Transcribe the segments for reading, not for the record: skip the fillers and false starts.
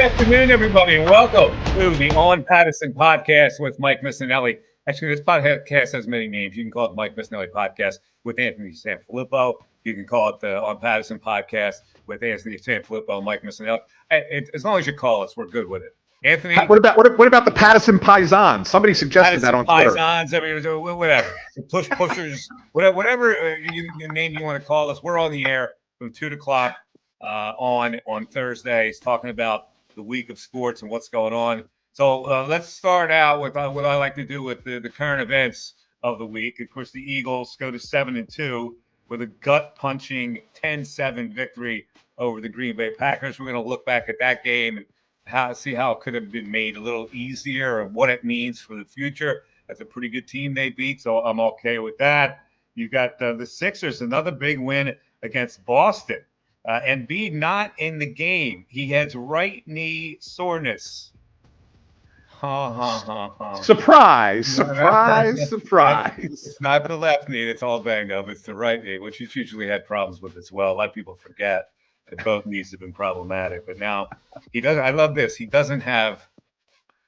afternoon, everybody, and welcome to the On Pattison podcast with Mike Missinelli. Actually, this podcast has many names. You can call it Mike Missinelli podcast with Anthony Sanfilippo. You can call it the On Pattison podcast with Anthony Sanfilippo and Mike Missinelli. As long as you call us, we're good with it. Anthony, What about the Pattison Paisans? Somebody suggested that on Twitter. Paisans, whatever. Pushers, whatever name you want to call us. We're on the air from 2 o'clock on Thursdays, talking about the week of sports and what's going on. So let's start out with what I like to do with the current events of the week. Of course, the Eagles go to 7-2 with a gut-punching 10-7 victory over the Green Bay Packers. We're going to look back at that game and see how it could have been made a little easier and what it means for the future. That's a pretty good team they beat, so I'm okay with that. You got the Sixers, another big win against Boston. Embiid not in the game. He has right knee soreness. Surprise. It's not the left knee that's all banged up. It's the right knee, which he's usually had problems with as well. A lot of people forget that both knees have been problematic. But now he doesn't. I love this. He doesn't have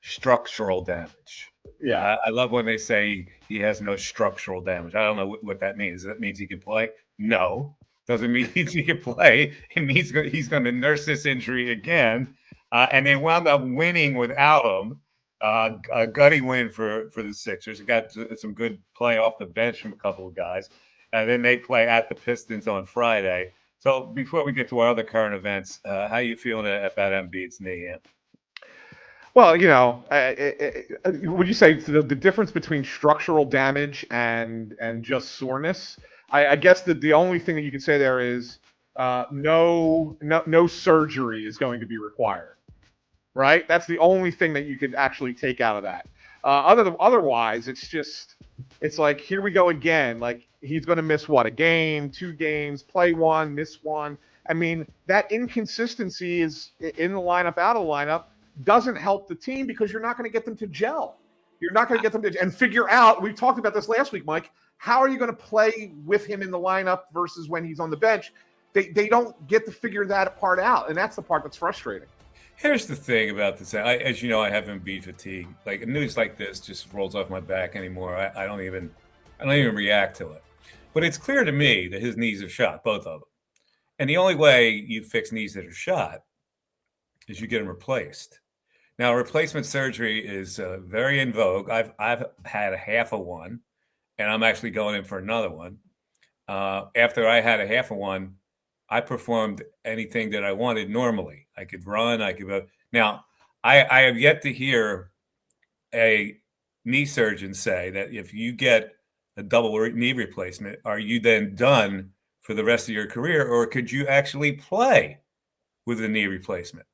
structural damage. Yeah. I love when they say he has no structural damage. I don't know what that means. That means he can play? No. Doesn't mean he can play. It means he's going to nurse this injury again. And they wound up winning without him. A gutty win for the Sixers. Got some good play off the bench from a couple of guys. And then they play at the Pistons on Friday. So before we get to our other current events, how are you feeling about Embiid's knee? Well, would you say the difference between structural damage and just soreness? I guess that the only thing that you can say there is no surgery is going to be required, right? That's the only thing that you could actually take out of that. Otherwise, it's like, here we go again. Like, he's going to miss a game, 2 games, play one, miss one. I mean, that inconsistency is in the lineup, out of the lineup, doesn't help the team because you're not going to get them to gel. You're not going to get them to and figure out. We talked about this last week, Mike. How are you going to play with him in the lineup versus when he's on the bench? They don't get to figure that part out, and that's the part that's frustrating. Here's the thing about this. As you know, I have Embiid fatigue. Like, news like this just rolls off my back anymore. I don't even react to it. But it's clear to me that his knees are shot, both of them. And the only way you fix knees that are shot is you get them replaced. Now, replacement surgery is very in vogue. I've had a half of one, and I'm actually going in for another one. After I had a half of one, I performed anything that I wanted normally. I could run. I could. Now, I have yet to hear a knee surgeon say that if you get a double knee replacement, are you then done for the rest of your career, or could you actually play with a knee replacement?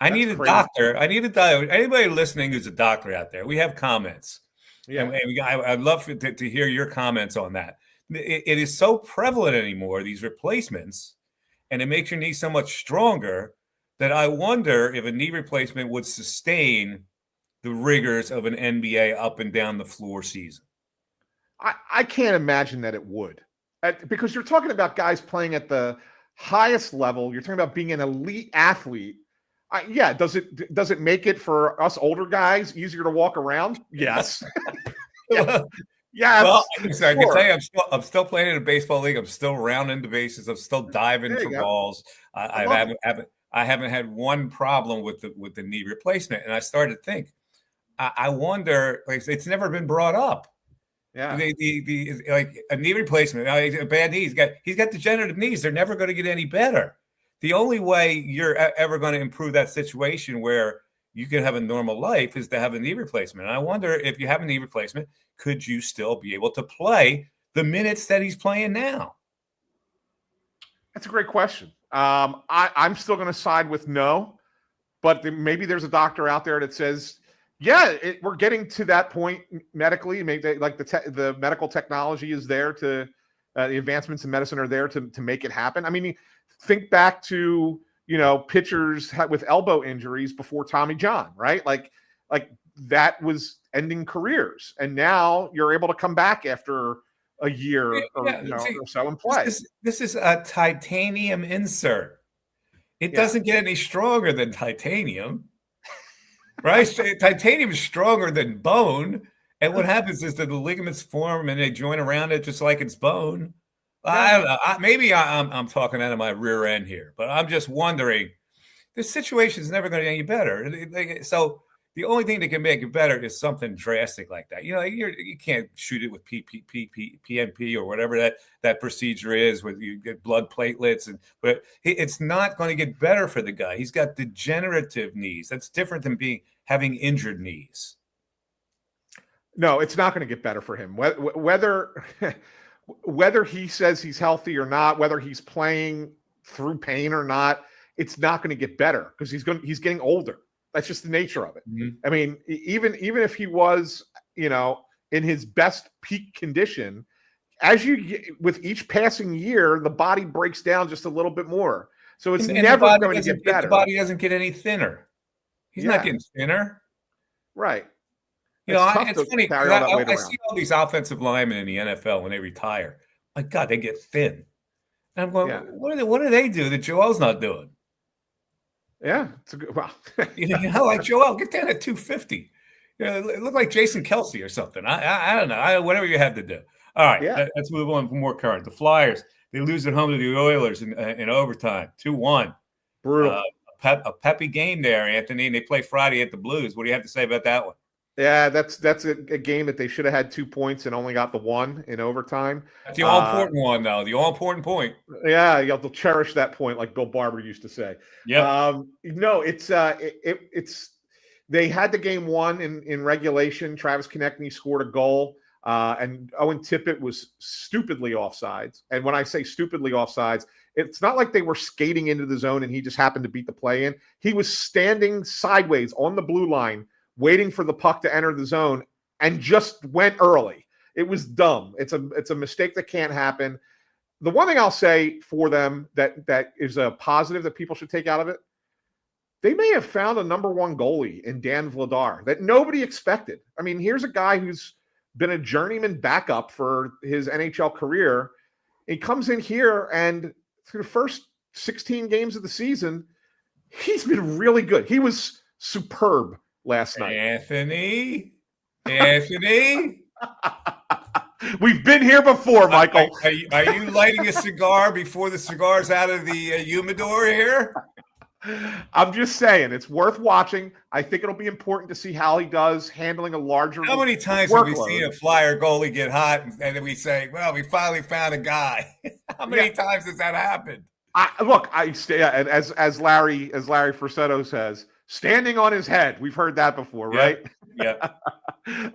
I need a doctor. I need a doctor. Anybody listening who's a doctor out there, we have comments. Yeah, and I'd love to hear your comments on that. It is so prevalent anymore, these replacements, and it makes your knee so much stronger that I wonder if a knee replacement would sustain the rigors of an NBA up and down the floor season. I can't imagine that it would, because you're talking about guys playing at the highest level. You're talking about being an elite athlete. Does it make it for us older guys easier to walk around? Yes. Yes. Well, I can tell you, I'm still playing in a baseball league. I'm still rounding the bases. I'm still diving for balls. I haven't had one problem with the knee replacement. And I started to think, I wonder, like, it's never been brought up. Yeah. Like a knee replacement, a bad knee. He's got degenerative knees. They're never going to get any better. The only way you're ever going to improve that situation where you can have a normal life is to have a knee replacement. And I wonder, if you have a knee replacement, could you still be able to play the minutes that he's playing now? That's a great question. I'm still going to side with no, but maybe there's a doctor out there that says, yeah, we're getting to that point medically. Maybe the medical technology is there to the advancements in medicine are there to make it happen. I mean, think back to, pitchers with elbow injuries before Tommy John, right? Like that was ending careers. And now you're able to come back after a year or so and play. This is a titanium insert. It Yeah. doesn't get any stronger than titanium, right? Titanium is stronger than bone. And what happens is that the ligaments form and they join around it just like it's bone. I Yeah. don't know. Maybe I'm talking out of my rear end here, but I'm just wondering. This situation is never going to get any better. So the only thing that can make it better is something drastic like that. You can't shoot it with PMP or whatever that procedure is, where you get blood platelets, but it's not going to get better for the guy. He's got degenerative knees. That's different than having injured knees. No, it's not going to get better for him. Whether whether he says he's healthy or not, whether he's playing through pain or not, it's not going to get better because he's getting older. That's just the nature of it. Mm-hmm. I mean, even if he was, in his best peak condition, with each passing year, the body breaks down just a little bit more. So it's never going to get better. The body doesn't get any thinner. He's not getting thinner. Right. It's funny. I see all these offensive linemen in the NFL when they retire. My God, they get thin. And I'm going, what do they do that Joel's not doing? Yeah, it's a good. Well, like Joel, get down at 250. Look like Jason Kelsey or something. I don't know. Whatever you have to do. All right, let's move on for more current. The Flyers, they lose at home to the Oilers in overtime, 2-1. Brutal. A peppy game there, Anthony. And they play Friday at the Blues. What do you have to say about that one? Yeah, that's a game that they should have had 2 points and only got the 1 in overtime. That's the all-important one, though. The all-important point. Yeah, you have to cherish that point, like Bill Barber used to say. Yeah. No, it's they had the game won in regulation. Travis Konechny scored a goal, and Owen Tippett was stupidly offsides. And when I say stupidly offsides, it's not like they were skating into the zone and he just happened to beat the play in. He was standing sideways on the blue line, waiting for the puck to enter the zone, and just went early. It was dumb. It's a mistake that can't happen. The one thing I'll say for them that is a positive that people should take out of it, they may have found a number one goalie in Dan Vladar that nobody expected. I mean, here's a guy who's been a journeyman backup for his NHL career. He comes in here, and through the first 16 games of the season, he's been really good. He was superb last night. Anthony. We've been here before, Michael. Are you lighting a cigar before the cigar's out of the humidor here? I'm just saying, it's worth watching. I think it'll be important to see how he does handling a larger How many times workload. have we seen a Flyer goalie get hot and then we say, well, we finally found a guy? How many times has that happened? I stay, and as Larry Fursetto says, standing on his head. We've heard that before, right? Yeah.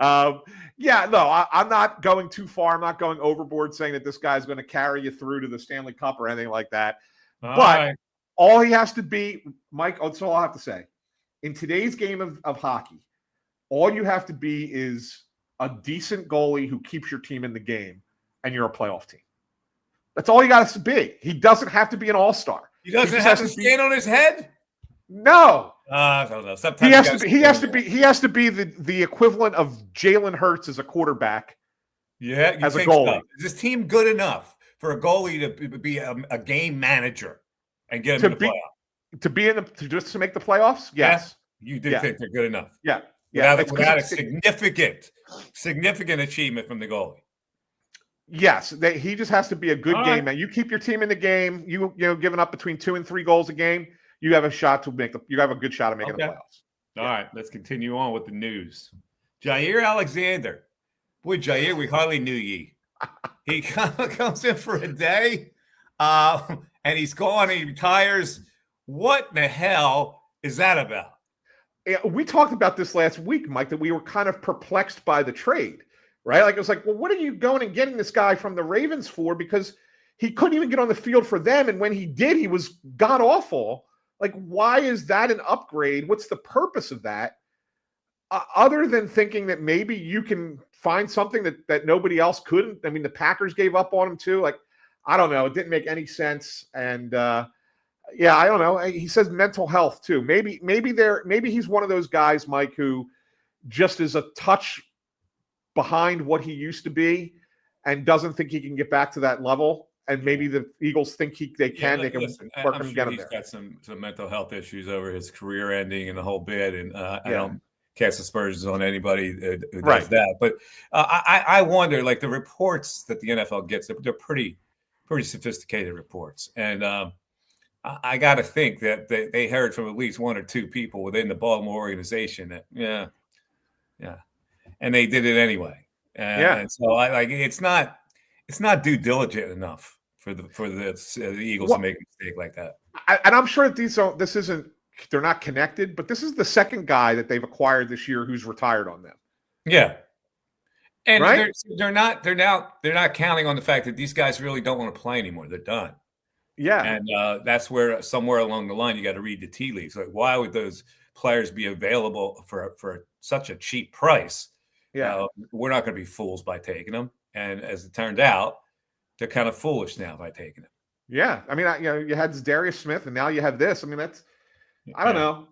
I'm not going too far. I'm not going overboard saying that this guy's going to carry you through to the Stanley Cup or anything like that. All he has to be, Mike, that's all I have to say. In today's game of hockey, all you have to be is a decent goalie who keeps your team in the game, and you're a playoff team. That's all you got to be. He doesn't have to be an all-star. He doesn't have to stand on his head? No. I don't know. Sometimes he has to be the equivalent of Jalen Hurts as a quarterback. Yeah, as a goalie. So. Is this team good enough for a goalie to be a game manager and get him in the playoffs? To make the playoffs? Yes. Yeah, you think they're good enough? Yeah. Without a significant achievement from the goalie. Yes, he just has to be a good game man. You keep your team in the game. You giving up between 2 and 3 goals a game. You have a shot to you have a good shot of making the playoffs. All right, let's continue on with the news. Jair Alexander. Boy, Jair, we hardly knew ye. He comes in for a day, and he's gone. He retires. What in the hell is that about? Yeah, we talked about this last week, Mike, that we were kind of perplexed by the trade, right? Like, it was like, well, what are you going and getting this guy from the Ravens for? Because he couldn't even get on the field for them, and when he did, he was god-awful. Like, why is that an upgrade? What's the purpose of that? Other than thinking that maybe you can find something that nobody else couldn't. I mean, the Packers gave up on him too. Like, I don't know. It didn't make any sense. And I don't know. He says mental health too. Maybe he's one of those guys, Mike, who just is a touch behind what he used to be and doesn't think he can get back to that level. and maybe the Eagles think they can listen, work I'm him and sure get him he's there. got some mental health issues over his career ending and the whole bit, and I Yeah. don't cast aspersions on anybody who does Right. that. But I wonder, like the reports that the NFL gets, they're pretty sophisticated reports, and I got to think that they heard from at least one or two people within the Baltimore organization that yeah, and they did it anyway. Yeah. And so I like it's not due diligent enough for the Eagles to Well, make a mistake like that. and I'm sure that this isn't, they're not connected, but this is the second guy that they've acquired this year who's retired on them. Yeah. And Right? they're not counting on the fact that these guys really don't want to play anymore. They're done. Yeah. And that's where somewhere along the line you got to read the tea leaves. Like, why would those players be available for such a cheap price? Yeah. We're not going to be fools by taking them. And as it turned out, they're kind of foolish now by taking them. Yeah. I mean, you had Darius Smith, and now you have this. I mean, that's, I don't know.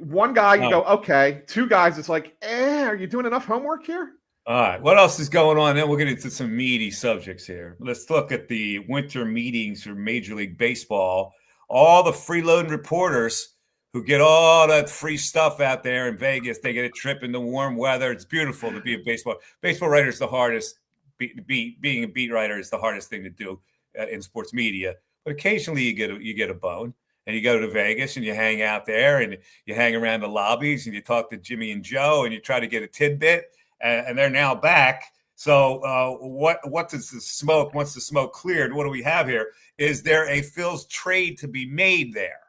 One guy, you go, okay. Two guys, it's like, are you doing enough homework here? All right. What else is going on? Then we'll get into some meaty subjects here. Let's look at the winter meetings for Major League Baseball. All the freeloading reporters who get all that free stuff out there in Vegas, they get a trip in the warm weather. It's beautiful to be a baseball writer is the hardest. Being a beat writer is the hardest thing to do in sports media. But occasionally you get a bone, and you go to Vegas and you hang out there and you hang around the lobbies and you talk to Jimmy and Joe and you try to get a tidbit. And they're now back. So what does the smoke? Once the smoke cleared, what do we have here? Is there a Phil's trade to be made there?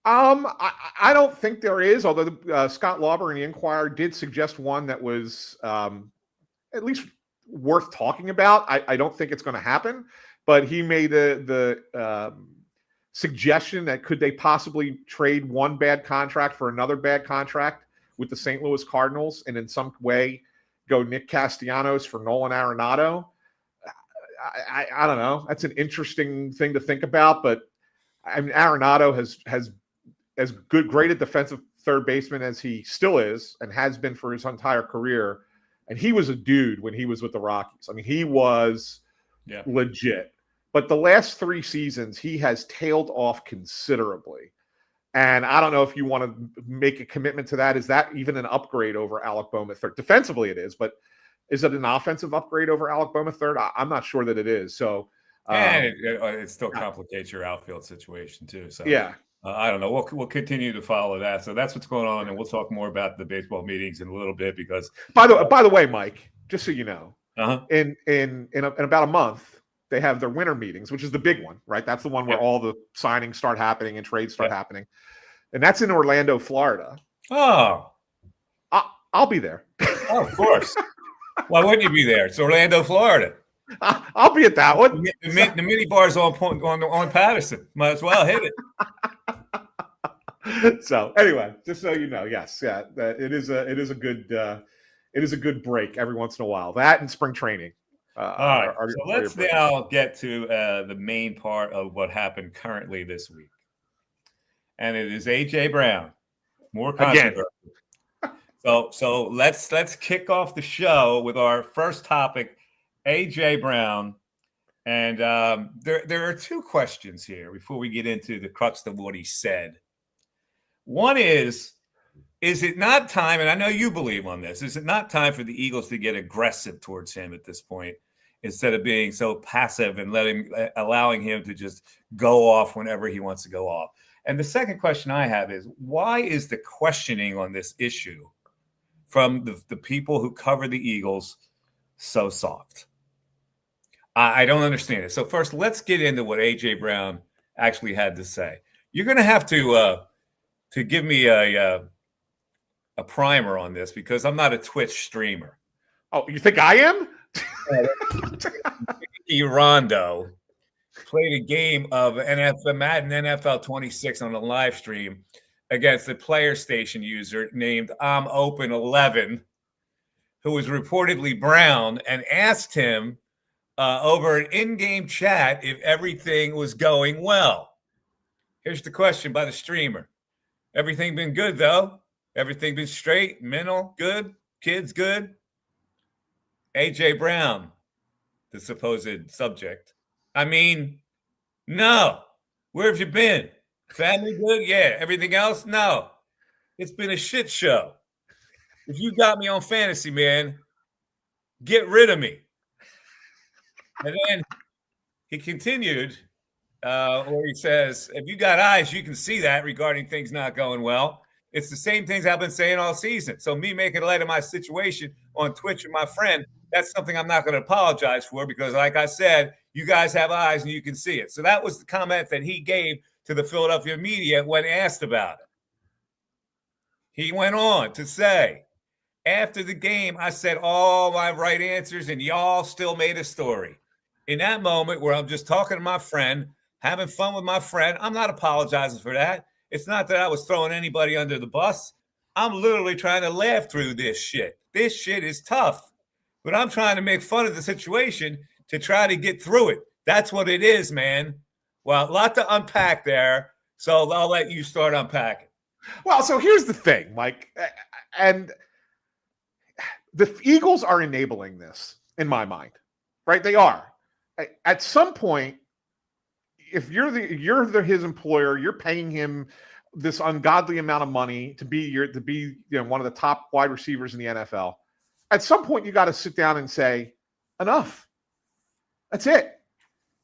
I don't think there is. Although Scott Lauber in the Inquirer did suggest one that was at least worth talking about. I don't think it's going to happen, but he made the suggestion that could they possibly trade one bad contract for another bad contract with the St. Louis Cardinals, and in some way go Nick Castellanos for Nolan Arenado. I don't know. That's an interesting thing to think about, but I mean, Arenado has as great a defensive third baseman as he still is and has been for his entire career. And he was a dude when he was with the Rockies. I mean, he was legit. But the last 3 seasons, he has tailed off considerably. And I don't know if you want to make a commitment to that. Is that even an upgrade over Alec Bohm at third? Defensively, it is, but is it an offensive upgrade over Alec Bohm at third? I'm not sure that it is. So, it still complicates your outfield situation too. So, I don't know. We'll continue to follow that. So that's what's going on, and we'll talk more about the baseball meetings in a little bit because. By the way, Mike, just so you know, in about a month, they have their winter meetings, which is the big one, right? That's the one where all the signings start happening and trades start happening. And that's in Orlando, Florida. Oh. I'll be there. Oh, of course. Why wouldn't you be there? It's Orlando, Florida. I'll be at that one. The mini bar's on Pattison. Might as well hit it. So anyway, just so you know, it is a good break every once in a while. That and spring training. All right. So let's now get to the main part of what happened currently this week. And it is A.J. Brown. More controversy. So let's kick off the show with our first topic, A.J. Brown. And there are 2 questions here before we get into the crux of what he said. One is it not time, and I know you believe on this, is it not time for the Eagles to get aggressive towards him at this point instead of being so passive and allowing him to just go off whenever he wants to go off? And the second question I have is, why is the questioning on this issue from the people who cover the Eagles so soft? I don't understand it. So first, let's get into what A.J. Brown actually had to say. You're going to have to give me a primer on this because I'm not a Twitch streamer. Oh, you think I am? Rondo played a game of Madden NFL 26 on a live stream against a player station user named I'm Open 11, who was reportedly Brown, and asked him over an in-game chat if everything was going well. Here's the question by the streamer. Everything been good, though? Everything been straight? Mental? Good? Kids good? A.J. Brown, the supposed subject. I mean, no. Where have you been? Family good? Yeah. Everything else? No. It's been a shit show. If you got me on fantasy, man, get rid of me. And then he continued, where he says, if you got eyes, you can see that regarding things not going well. It's the same things I've been saying all season. So me making light of my situation on Twitch with my friend, that's something I'm not going to apologize for because, like I said, you guys have eyes and you can see it. So that was the comment that he gave to the Philadelphia media when asked about it. He went on to say, after the game, I said all my right answers, and y'all still made a story. In that moment where I'm just talking to my friend, having fun with my friend, I'm not apologizing for that. It's not that I was throwing anybody under the bus. I'm literally trying to laugh through this shit. This shit is tough, but I'm trying to make fun of the situation to try to get through it. That's what it is, man. Well, a lot to unpack there, so I'll let you start unpacking. Well, so here's the thing, Mike, and the Eagles are enabling this in my mind, right? They are. At some point, if you're his employer, you're paying him this ungodly amount of money to be one of the top wide receivers in the NFL. At some point, you got to sit down and say, enough. That's it.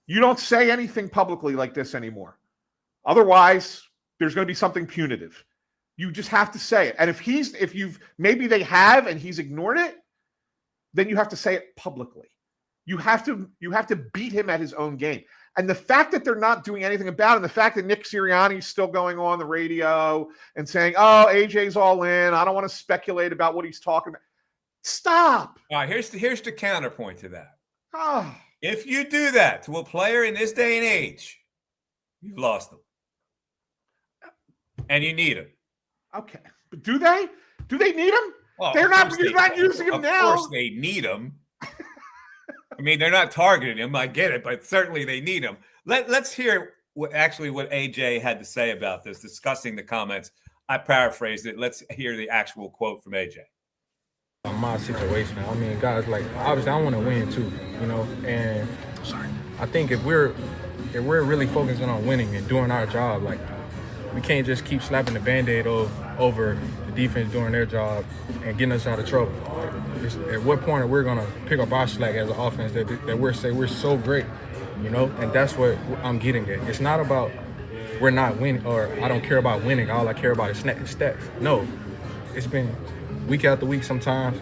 You don't say anything publicly like this anymore. Otherwise, there's going to be something punitive. You just have to say it. And maybe they have and he's ignored it, then you have to say it publicly. You have to beat him at his own game. And the fact that they're not doing anything about it, and the fact that Nick Sirianni's still going on the radio and saying, oh, AJ's all in. I don't want to speculate about what he's talking about. Stop. All right, here's the counterpoint to that. Oh. If you do that to a player in this day and age, you've lost them. And you need him. Okay. But do they? Do they need him? Well, you're not using him now. Of course they need him. I mean, they're not targeting him. I get it, but certainly they need him. Let's hear what AJ had to say about this, discussing the comments. I paraphrased it. Let's hear the actual quote from AJ. My situation. I mean, guys, like, obviously I want to win too, and I think if we're really focusing on winning and doing our job, like, we can't just keep slapping the Band-Aid over the defense doing their job and getting us out of trouble. Like, at what point are we going to pick up our slack as an offense that we're so great, and that's what I'm getting at. It's not about we're not winning or I don't care about winning. All I care about is stats. No, it's been week after week sometimes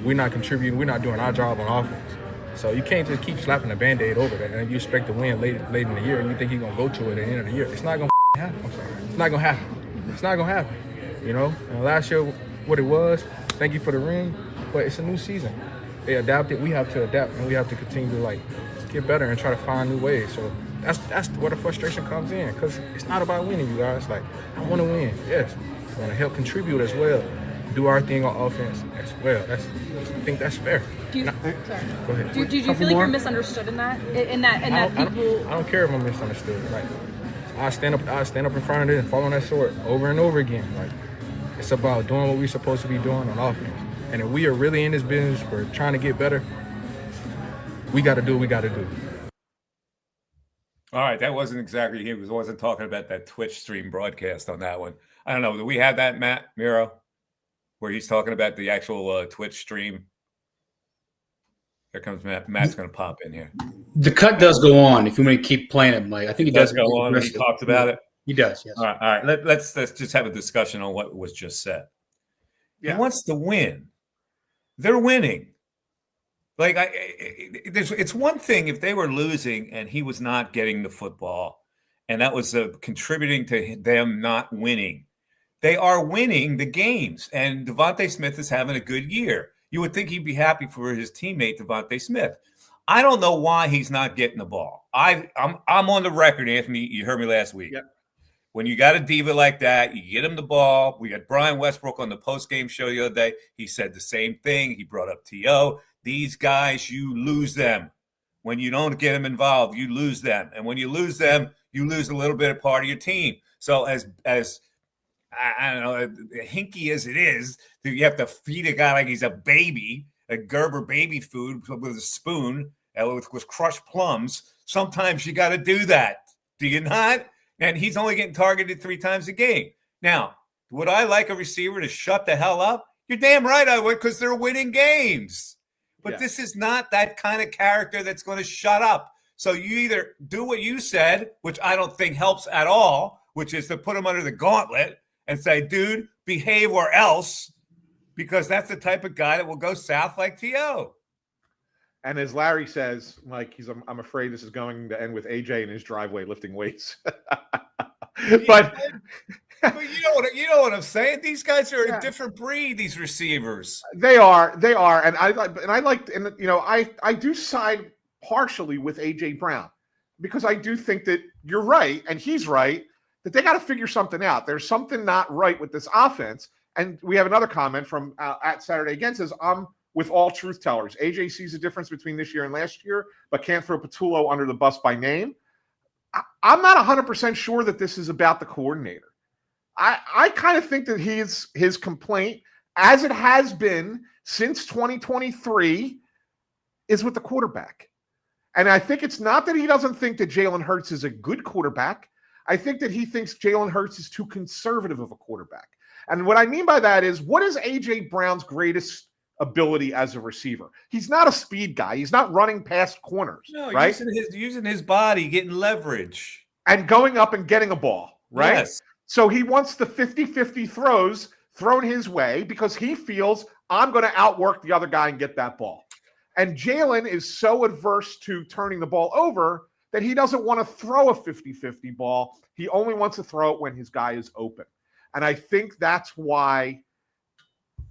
we're not contributing, we're not doing our job on offense. So you can't just keep slapping the Band-Aid over that and you expect to win late in the year and you think you're going to go to it at the end of the year. It's not going to happen. I'm sorry. It's not going to happen. It's not going to happen. And last year, what it was, thank you for the ring, but it's a new season. They adapted, we have to adapt, and we have to continue to, get better and try to find new ways. So that's where the frustration comes in, because it's not about winning, you guys. I want to win, yes. I want to help contribute as well. Do our thing on offense as well. I think that's fair. Go ahead. Do you feel like you're misunderstood in that? I don't care if I'm misunderstood. I stand up in front of it and fall on that sword over and over again. It's about doing what we're supposed to be doing on offense. And if we are really in this business, we're trying to get better, we got to do what we got to do. All right, that wasn't exactly, he wasn't talking about that Twitch stream broadcast on that one. I don't know. Do we have that, Matt Miro, where he's talking about the actual Twitch stream? Here comes Matt. Matt's going to pop in here. The cut does go on if you want to keep playing it, Mike. I think he does go on. He talks about it. He does, yes. All right. Let's just have a discussion on what was just said. Yeah. He wants to win. They're winning. It's one thing if they were losing and he was not getting the football, and that was contributing to them not winning. They are winning the games, and Devontae Smith is having a good year. You would think he'd be happy for his teammate, Devontae Smith. I don't know why he's not getting the ball. I'm on the record, Anthony. You heard me last week. Yep. When you got a diva like that, you get him the ball. We got Brian Westbrook on the post-game show the other day. He said the same thing. He brought up T.O. These guys, you lose them. When you don't get them involved, you lose them. And when you lose them, you lose a little bit of part of your team. So as I don't know, hinky as it is, you have to feed a guy like he's a baby, a Gerber baby food with a spoon, with crushed plums. Sometimes you got to do that. Do you not? And he's only getting targeted 3 times a game. Now, would I like a receiver to shut the hell up? You're damn right I would, because they're winning games. But this is not that kind of character that's going to shut up. So you either do what you said, which I don't think helps at all, which is to put him under the gauntlet and say, dude, behave or else, because that's the type of guy that will go south like T.O. And as Larry says, like, I'm afraid this is going to end with AJ in his driveway lifting weights. But you know what I'm saying? These guys are a different breed, these receivers. They are. And I do side partially with AJ Brown, because I do think that you're right and he's right, that they got to figure something out. There's something not right with this offense. And we have another comment from at Saturday Again, says, I'm with all truth tellers. AJ sees the difference between this year and last year, but can't throw Patullo under the bus by name. I'm not 100% sure that this is about the coordinator. I kind of think that his complaint, as it has been since 2023, is with the quarterback. And I think it's not that he doesn't think that Jalen Hurts is a good quarterback. I think that he thinks Jalen Hurts is too conservative of a quarterback. And what I mean by that is, what is A.J. Brown's greatest ability as a receiver? He's not a speed guy. He's not running past corners, right? Using his body, getting leverage. And going up and getting a ball, right? Yes. So he wants the 50-50 throws thrown his way because he feels, I'm going to outwork the other guy and get that ball. And Jalen is so adverse to turning the ball over that he doesn't want to throw a 50-50 ball. He only wants to throw it when his guy is open. And I think that's why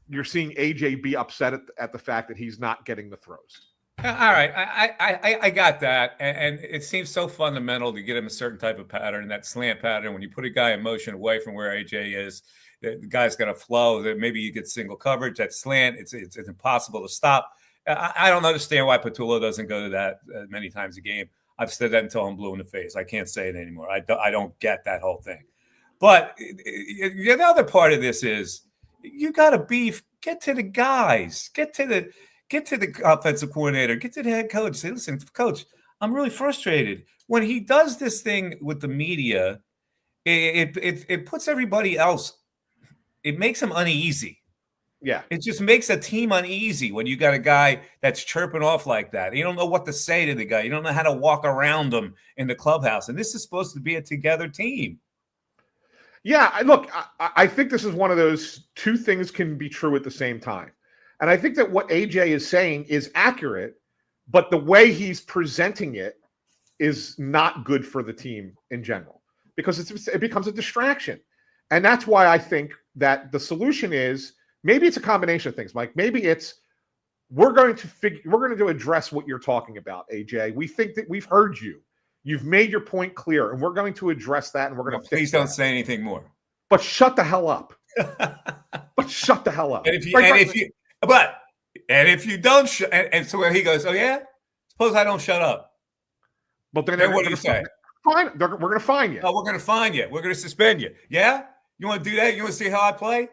you're seeing AJ be upset at the fact that he's not getting the throws. All right, I got that, and it seems so fundamental to get him a certain type of pattern, that slant pattern. When you put a guy in motion away from where AJ is, the guy's got to flow. That maybe you get single coverage. That slant, it's impossible to stop. I don't understand why Patullo doesn't go to that many times a game. I've said that until I'm blue in the face. I can't say it anymore. I don't get that whole thing. But the other part of this is, you got to beef. Get to the guys. Get to the offensive coordinator. Get to the head coach. Say, listen, coach, I'm really frustrated. When he does this thing with the media, it puts everybody else. It makes them uneasy. Yeah. It just makes a team uneasy when you got a guy that's chirping off like that. You don't know what to say to the guy. You don't know how to walk around him in the clubhouse. And this is supposed to be a together team. Yeah, look, I think this is one of those two things can be true at the same time. And I think that what AJ is saying is accurate, but the way he's presenting it is not good for the team in general, because it becomes a distraction. And that's why I think that the solution is, maybe it's a combination of things, Mike. Maybe it's, we're going to address what you're talking about, AJ. We think that we've heard you. You've made your point clear, and we're going to address that, and we're going to fix Please don't say anything more. But shut the hell up. But shut the hell up. And if you don't, and so where he goes, oh yeah, suppose I don't shut up. But then what do you say? Fine, we're going to fine you. Oh, we're going to fine you. We're going to suspend you. Yeah, you want to do that? You want to see how I play?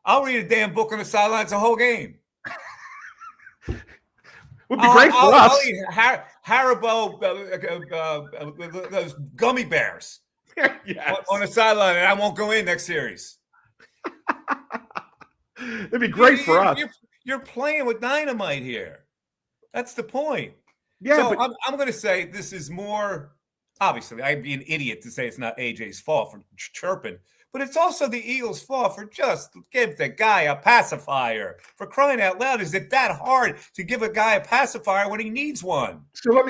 I'll read a damn book on the sidelines the whole game. Would be great for us. I'll eat Haribo, those gummy bears Yes. on the sideline, and I won't go in next series. It'd be great for us. You're playing with dynamite here. That's the point. Yeah, so but I'm going to say this is more, obviously, I'd be an idiot to say it's not AJ's fault for chirping, but it's also the Eagles' fault for just give the guy a pacifier. For crying out loud, is it that hard to give a guy a pacifier when he needs one? So let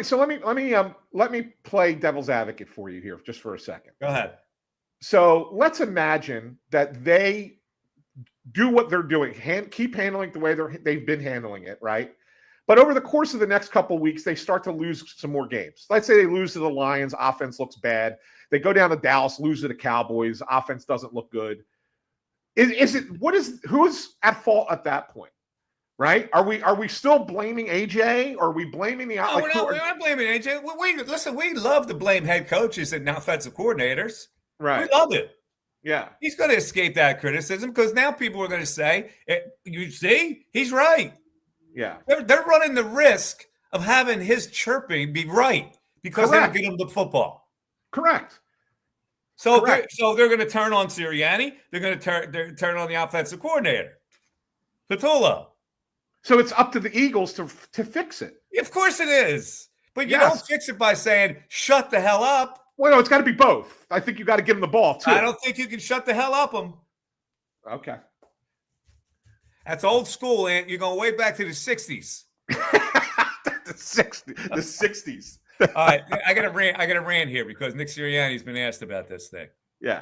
me play devil's advocate for you here just for a second. Go ahead. So let's imagine that they do what they're doing, keep handling it the way they've been handling it, right? But over the course of the next couple of weeks, they start to lose some more games. Let's say they lose to the Lions, offense looks bad. They go down to Dallas, lose to the Cowboys, offense doesn't look good. Who's at fault at that point? Right? Are we still blaming AJ? Or are we blaming the? No, we're not blaming AJ. We love to blame head coaches and offensive coordinators. Right. We love it. Yeah. He's going to escape that criticism because now people are going to say, "You see, he's right." Yeah. They're running the risk of having his chirping be right because Correct. they don't get him the football. Correct. So Correct. they're going to turn on Sirianni. They're going to turn on the offensive coordinator, Patullo. So it's up to the Eagles to fix it. Of course it is. But you Yes. don't fix it by saying, shut the hell up. Well, no, it's got to be both. I think you got to give him the ball, too. I don't think you can shut the hell up them. Okay. That's old school, and you're going way back to the 60s. The 60s. All right, I got to rant here because Nick Sirianni's been asked about this thing. Yeah.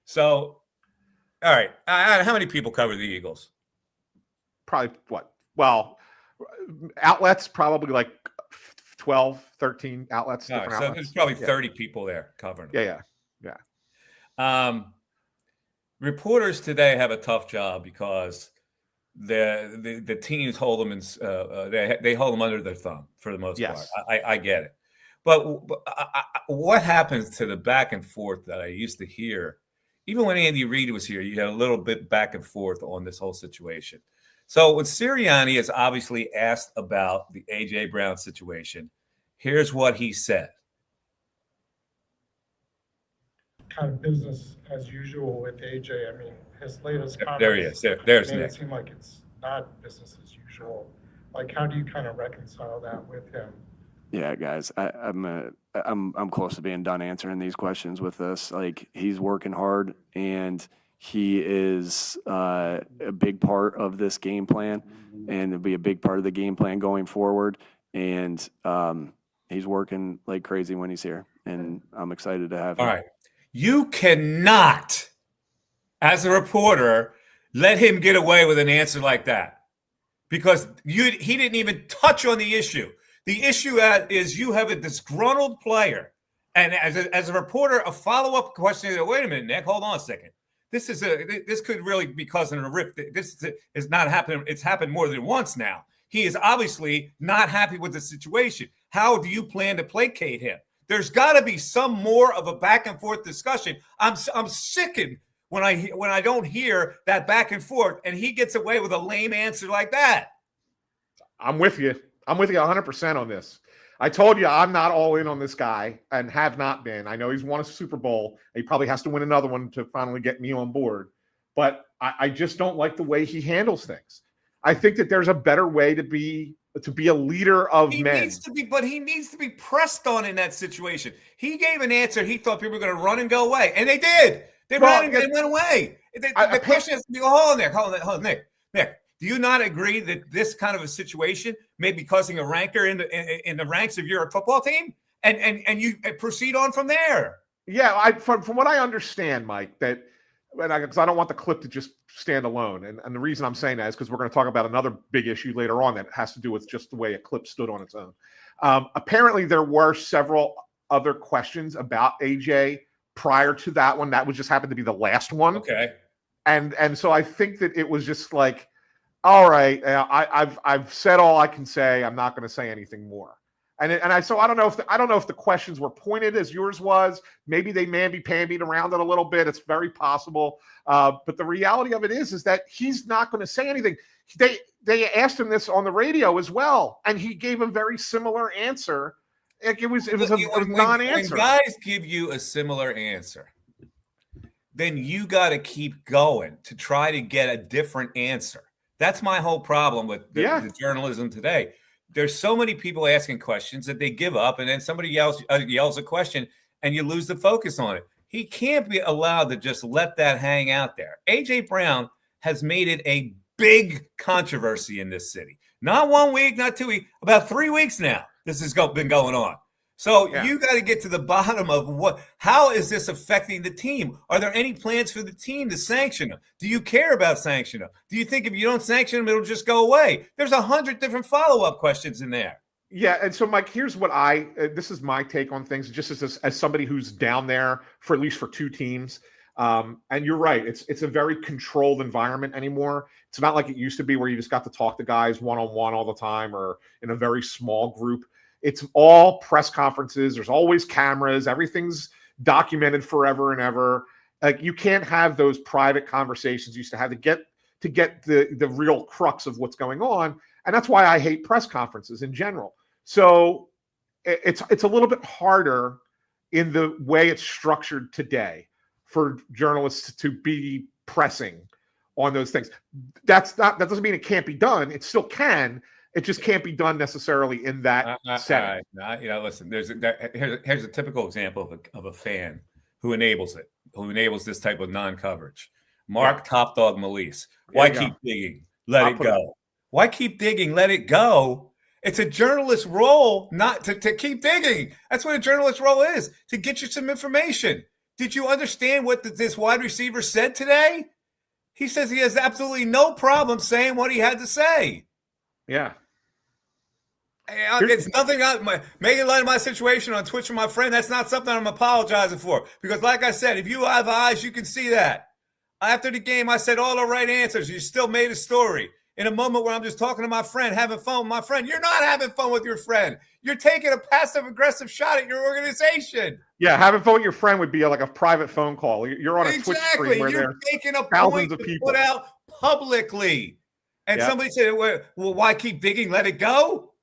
So, all right, how many people cover the Eagles? Probably what? Well, outlets, probably like 12, 13 outlets. All right, so outlets. there's probably 30 people there covering them. Yeah. Reporters today have a tough job because the teams hold them they hold them under their thumb for the most Yes. part. I get it, but what happens to the back and forth that I used to hear, even when Andy Reid was here, you had a little bit back and forth on this whole situation. So when Sirianni is obviously asked about the A.J. Brown situation, here's what he said. Kind of business as usual with AJ. I mean, his latest comments. There he is. There's made Nick. it seem like it's not business as usual. Like, how do you kind of reconcile that with him? Yeah, guys, I'm close to being done answering these questions with this. Like, he's working hard, and he is a big part of this game plan, and it'll be a big part of the game plan going forward. And he's working like crazy when he's here, and I'm excited to have him. All right. You cannot, as a reporter, let him get away with an answer like that because he didn't even touch on the issue. The issue is you have a disgruntled player, and as a reporter, a follow-up question is, wait a minute, Nick, hold on a second. This could really be causing a rift. This is not happening. It's happened more than once now. He is obviously not happy with the situation. How do you plan to placate him? There's got to be some more of a back and forth discussion. I'm sickened when I don't hear that back and forth, and he gets away with a lame answer like that. I'm with you. I'm with you 100% on this. I told you I'm not all in on this guy and have not been. I know he's won a Super Bowl. He probably has to win another one to finally get me on board. But I just don't like the way he handles things. I think that there's a better way to be a leader of men. He needs to be pressed on in that situation. He gave an answer he thought people were going to run and go away, and they did. They ran and they went away. The question has to be, hold on, Nick. Nick, do you not agree that this kind of a situation may be causing a rancor in the ranks of your football team, and you proceed on from there? Yeah, from what I understand, Mike, because I don't want the clip to just stand alone. And the reason I'm saying that is because we're going to talk about another big issue later on that has to do with just the way a clip stood on its own. Apparently, there were several other questions about AJ prior to that one. That was just happened to be the last one. Okay. And so I think that it was just like, all right, I've said all I can say. I'm not going to say anything more. So I don't know if the questions were pointed as yours was. Maybe they may be pandied around it a little bit. It's very possible. But the reality of it is that he's not going to say anything. They asked him this on the radio as well, and he gave a very similar answer. Like it was a non-answer. When guys give you a similar answer, then you got to keep going to try to get a different answer. That's my whole problem with the journalism today. There's so many people asking questions that they give up, and then somebody yells a question, and you lose the focus on it. He can't be allowed to just let that hang out there. A.J. Brown has made it a big controversy in this city. Not 1 week, not 2 weeks, about 3 weeks now. This has been going on. So you got to get to the bottom of how is this affecting the team? Are there any plans for the team to sanction them? Do you care about sanctioning them? Do you think if you don't sanction them, it'll just go away? There's 100 different follow-up questions in there. Yeah, and so, Mike, here's what this is my take on things, just as somebody who's down there for at least for two teams. And you're right, it's a very controlled environment anymore. It's not like it used to be where you just got to talk to guys one-on-one all the time or in a very small group. It's all press conferences. There's always cameras. Everything's documented forever and ever. Like you can't have those private conversations you used to have to get the real crux of what's going on. And that's why I hate press conferences in general. So it's a little bit harder in the way it's structured today for journalists to be pressing on those things. That doesn't mean it can't be done. It still can. It just can't be done necessarily in that setting. Listen. Here's a typical example of a fan who enables it, who enables this type of non-coverage. Mark Top Dog Melise. Why keep digging? Let it go. Why keep digging? Let it go. It's a journalist's role not to keep digging. That's what a journalist's role is, to get you some information. Did you understand what this wide receiver said today? He says he has absolutely no problem saying what he had to say. Yeah. It's nothing. Making light of my situation on Twitch with my friend. That's not something I'm apologizing for. Because, like I said, if you have eyes, you can see that. After the game, I said all the right answers. You still made a story. In a moment where I'm just talking to my friend, having fun with my friend, you're not having fun with your friend. You're taking a passive-aggressive shot at your organization. Yeah, having fun with your friend would be like a private phone call. You're on a Twitch stream where you're taking a thousands point of to people put out publicly. And somebody said, well, why keep digging? Let it go?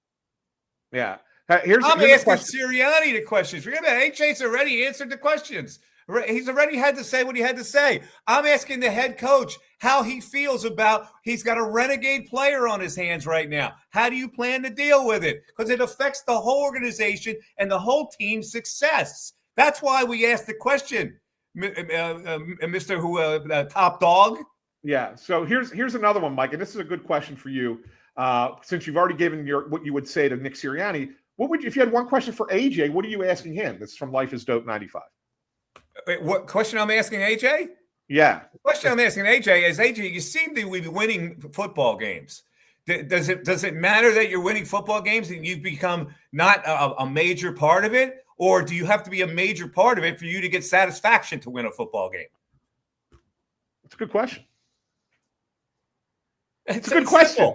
Yeah. I'm asking Sirianni the questions. Remember, HJ's already answered the questions. He's already had to say what he had to say. I'm asking the head coach how he feels about he's got a renegade player on his hands right now. How do you plan to deal with it? Because it affects the whole organization and the whole team's success. That's why we asked the question, Mr. Top Dog. Yeah. So here's another one, Mike, and this is a good question for you. Since you've already given what you would say to Nick Sirianni, if you had one question for AJ, what are you asking him? This is from Life is Dope 95. Wait, what question I'm asking AJ? Yeah. The question I'm asking AJ is, AJ, you seem to be winning football games. Does it matter that you're winning football games and you've become not a major part of it? Or do you have to be a major part of it for you to get satisfaction to win a football game? It's a good question. It's a good question.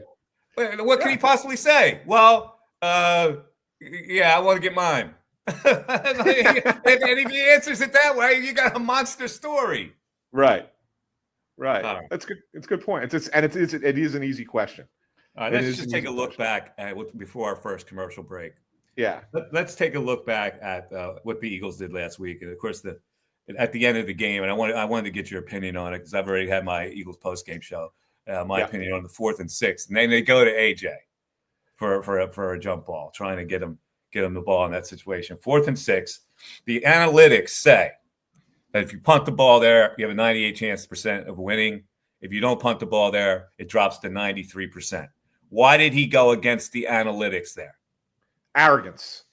What can he possibly say? Well, yeah, I want to get mine. And if he answers it that way, you got a monster story. Right. That's good. It's a good point. It is an easy question. All right, let's just take a look back at before our first commercial break. Yeah. Let's take a look back at what the Eagles did last week, and of course at the end of the game. And I wanted to get your opinion on it because I've already had my Eagles post game show. My opinion on the 4th and 6th, and then they go to AJ for a jump ball, trying to get him the ball in that situation. 4th and 6, the analytics say that if you punt the ball there, you have a 98% of winning. If you don't punt the ball there, it drops to 93%. Why did he go against the analytics there? Arrogance.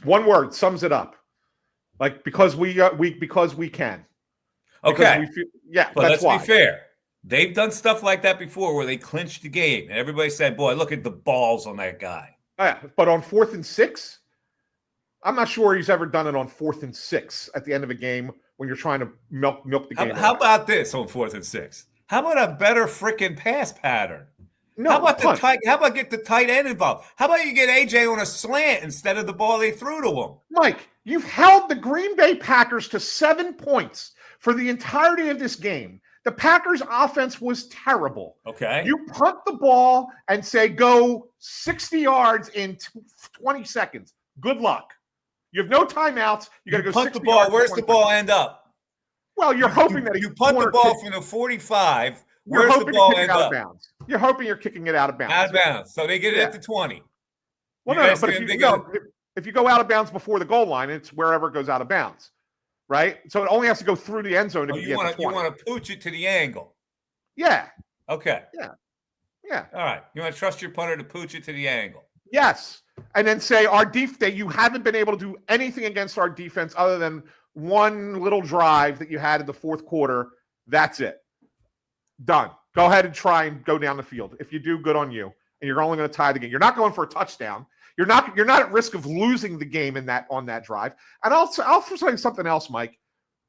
One word sums it up. Like because we can. Okay. But let's be fair. They've done stuff like that before where they clinched the game and everybody said, boy, look at the balls on that guy. Yeah, but on 4th and 6, I'm not sure he's ever done it on 4th and 6 at the end of a game when you're trying to milk the game. How about this on 4th and 6? How about a better freaking pass pattern? No, how about get the tight end involved? How about you get AJ on a slant instead of the ball they threw to him? Mike, you've held the Green Bay Packers to 7 points for the entirety of this game. The Packers' offense was terrible. Okay. You punt the ball and say go 60 yards in 20 seconds. Good luck. You have no timeouts. You got to go punt the ball. Where's the ball end up? Well, you're hoping that you punt the ball from the 45. Where's the ball end up? You're hoping you're kicking it out of bounds. Out of bounds. So they get it at the 20. Well, no, but if you go out of bounds before the goal line, it's wherever it goes out of bounds. Right? So it only has to go through the end zone to get to 20. You want to pooch it to the angle. Yeah. Okay. Yeah. All right. You want to trust your punter to pooch it to the angle. Yes. And then say that you haven't been able to do anything against our defense other than one little drive that you had in the 4th quarter. That's it. Done. Go ahead and try and go down the field. If you do, good on you. And you're only going to tie the game. You're not going for a touchdown. You're not at risk of losing the game on that drive. And I'll say something else, Mike,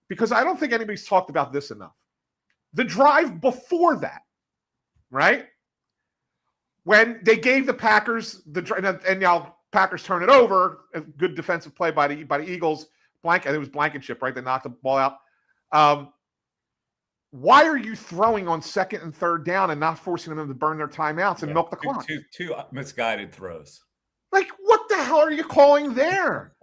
because I don't think anybody's talked about this enough. The drive before that, right? When they gave the Packers and now Packers turn it over, a good defensive play by the Eagles. It was Blankenship, right? They knocked the ball out. why are you throwing on second and third down and not forcing them to burn their timeouts and milk the clock? Two misguided throws. Like, what the hell are you calling there?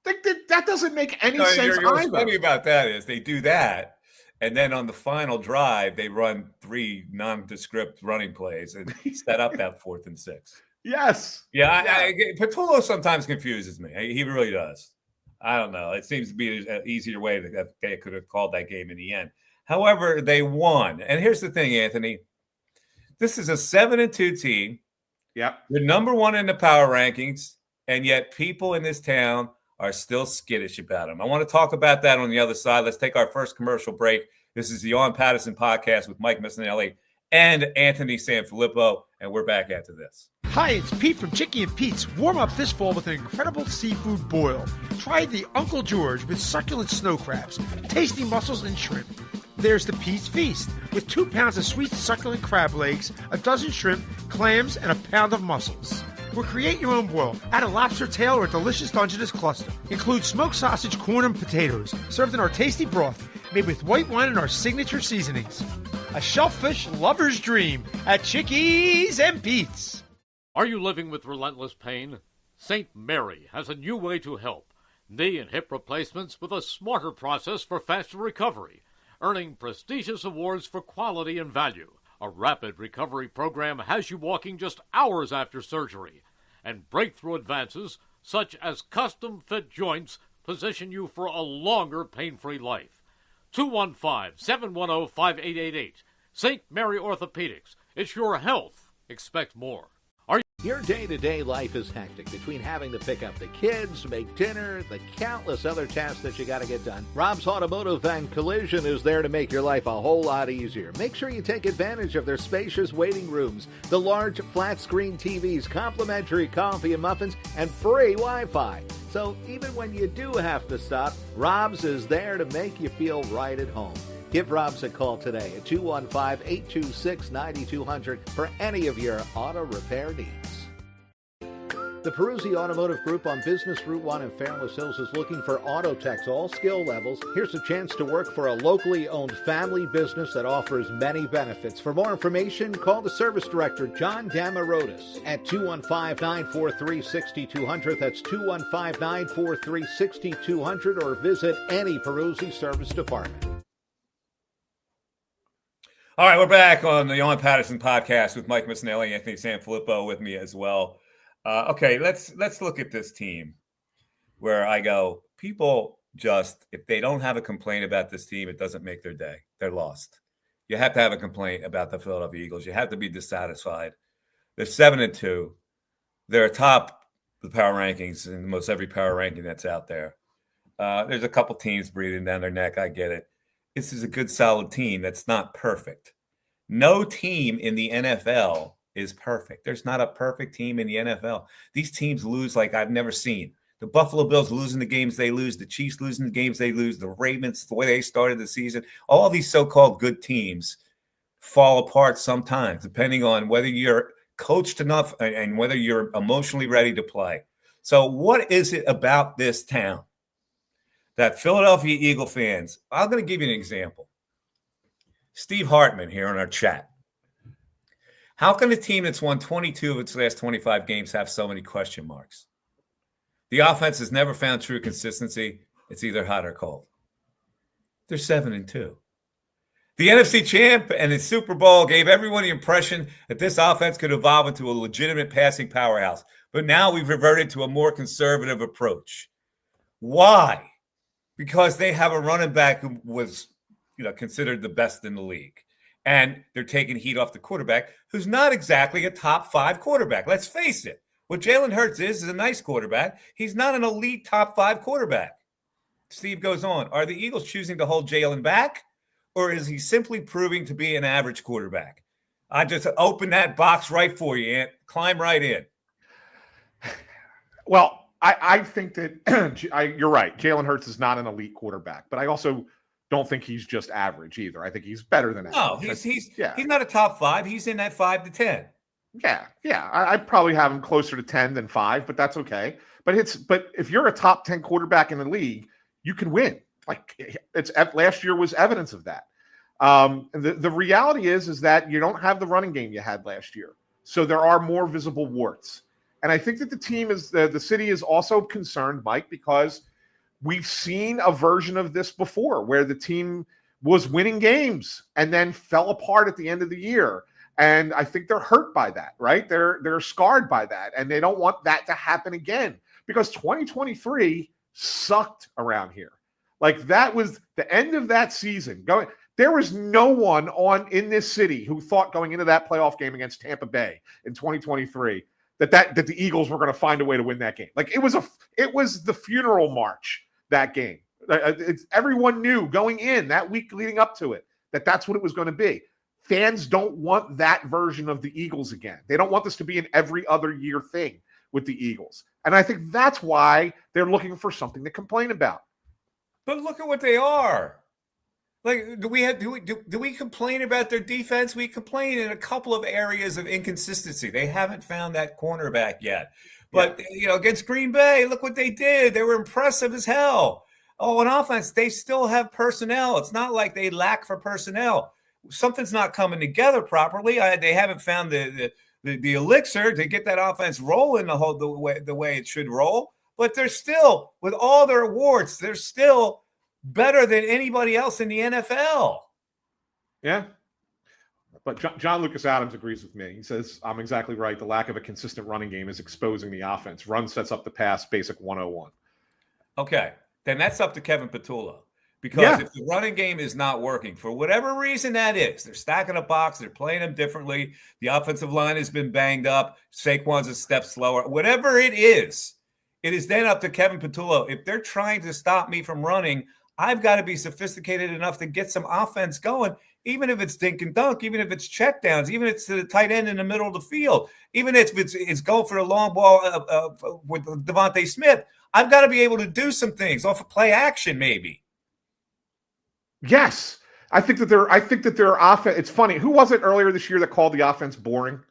That doesn't make any sense What's either. funny about that is they do that, and then on the final drive, they run 3 nondescript running plays and set up that 4th and 6. Yes. Yeah, Patullo sometimes confuses me. He really does. I don't know. It seems to be an easier way that they could have called that game in the end. However, they won. And here's the thing, Anthony. This is a 7-2 team. Yep. They're number 1 in the power rankings, and yet people in this town are still skittish about them. I want to talk about that on the other side. Let's take our first commercial break. This is the On Pattison podcast with Mike Missinelli and Anthony Sanfilippo, and we're back after this. Hi, it's Pete from Chicky and Pete's. Warm up this fall with an incredible seafood boil. Try the Uncle George with succulent snow crabs, tasty mussels, and shrimp. There's the Pete's Feast with 2 pounds of sweet succulent crab legs, a dozen shrimp, clams, and a pound of mussels. Or create your own boil. Add a lobster tail or a delicious Dungeness cluster. Include smoked sausage, corn, and potatoes, served in our tasty broth, made with white wine and our signature seasonings. A shellfish lover's dream at Chickies and Pete's. Are you living with relentless pain? St. Mary has a new way to help. Knee and hip replacements with a smarter process for faster recovery, earning prestigious awards for quality and value. A rapid recovery program has you walking just hours after surgery, and breakthrough advances such as custom-fit joints position you for a longer pain-free life. 215-710-5888. St. Mary Orthopedics. It's your health. Expect more. Your day-to-day life is hectic between having to pick up the kids, make dinner, the countless other tasks that you got to get done. Rob's Automotive and Collision is there to make your life a whole lot easier. Make sure you take advantage of their spacious waiting rooms, the large flat-screen TVs, complimentary coffee and muffins, and free Wi-Fi. So even when you do have to stop, Rob's is there to make you feel right at home. Give Rob's a call today at 215-826-9200 for any of your auto repair needs. The Peruzzi Automotive Group on Business Route 1 in Fairless Hills is looking for auto techs, all skill levels. Here's a chance to work for a locally owned family business that offers many benefits. For more information, call the service director, John Damarotis, at 215-943-6200. That's 215-943-6200, or visit any Peruzzi service department. All right, we're back on the On Pattison podcast with Mike Missinelli, Anthony Sanfilippo with me as well. Okay, let's look at this team where I go, people just, if they don't have a complaint about this team, it doesn't make their day. They're lost. You have to have a complaint about the Philadelphia Eagles. You have to be dissatisfied. They're 7-2. They're atop the power rankings in almost every power ranking that's out there. There's a couple teams breathing down their neck. I get it. This is a good, solid team that's not perfect. No team in the NFL is perfect. There's not a perfect team in the NFL. These teams lose like I've never seen. The Buffalo Bills losing the games they lose. The Chiefs losing the games they lose. The Ravens, the way they started the season. All these so-called good teams fall apart sometimes, depending on whether you're coached enough and whether you're emotionally ready to play. So what is it about this town that Philadelphia Eagle fans, I'm going to give you an example. Steve Hartman here in our chat. How can a team that's won 22 of its last 25 games have so many question marks? The offense has never found true consistency. It's either hot or cold. They're 7-2. The NFC champ and the Super Bowl gave everyone the impression that this offense could evolve into a legitimate passing powerhouse. But now we've reverted to a more conservative approach. Why? Because they have a running back who was, considered the best in the league. And they're taking heat off the quarterback, who's not exactly a top 5 quarterback. Let's face it. What Jalen Hurts is a nice quarterback. He's not an elite top 5 quarterback. Steve goes on. Are the Eagles choosing to hold Jalen back, or is he simply proving to be an average quarterback? I just opened that box right for you, Ant. Climb right in. Well, I think that you're right. Jalen Hurts is not an elite quarterback, but I also don't think he's just average either. I think he's better than average. No, he's not a top 5. He's in that 5 to 10. Yeah. I'd probably have him closer to 10 than 5, but that's okay. But if you're a top 10 quarterback in the league, you can win. Like it's last year was evidence of that. The reality is that you don't have the running game you had last year, so there are more visible warts. And I think that the city is also concerned, Mike, because we've seen a version of this before where the team was winning games and then fell apart at the end of the year. And I think they're hurt by that, right? They're scarred by that, and they don't want that to happen again because 2023 sucked around here. Like that was the end of that season. There was no one in this city who thought going into that playoff game against Tampa Bay in 2023 that the Eagles were going to find a way to win that game. Like it was the funeral march, that game. Everyone knew going in that week leading up to it that that's what it was going to be. Fans don't want that version of the Eagles again. They don't want this to be an every other year thing with the Eagles. And I think that's why they're looking for something to complain about. But look at what they are. Like, do we complain about their defense? We complain in a couple of areas of inconsistency. They haven't found that cornerback yet. But, against Green Bay, look what they did. They were impressive as hell. Oh, on offense, they still have personnel. It's not like they lack for personnel. Something's not coming together properly. They haven't found the elixir to get that offense rolling the way it should roll. But they're still, with all their awards, they're still better than anybody else in the NFL. Yeah. But John Lucas Adams agrees with me. He says, I'm exactly right. The lack of a consistent running game is exposing the offense. Run sets up the pass, basic 101. Okay. Then that's up to Kevin Patullo. Because if the running game is not working, for whatever reason that is, they're stacking a box, they're playing them differently, the offensive line has been banged up, Saquon's a step slower, whatever it is then up to Kevin Patullo. If they're trying to stop me from running, I've got to be sophisticated enough to get some offense going, even if it's dink and dunk, even if it's checkdowns, even if it's to the tight end in the middle of the field, even if it's going for a long ball with Devontae Smith. I've got to be able to do some things off of play action, maybe. Yes. I think that their offense, it's funny. Who was it earlier this year that called the offense boring?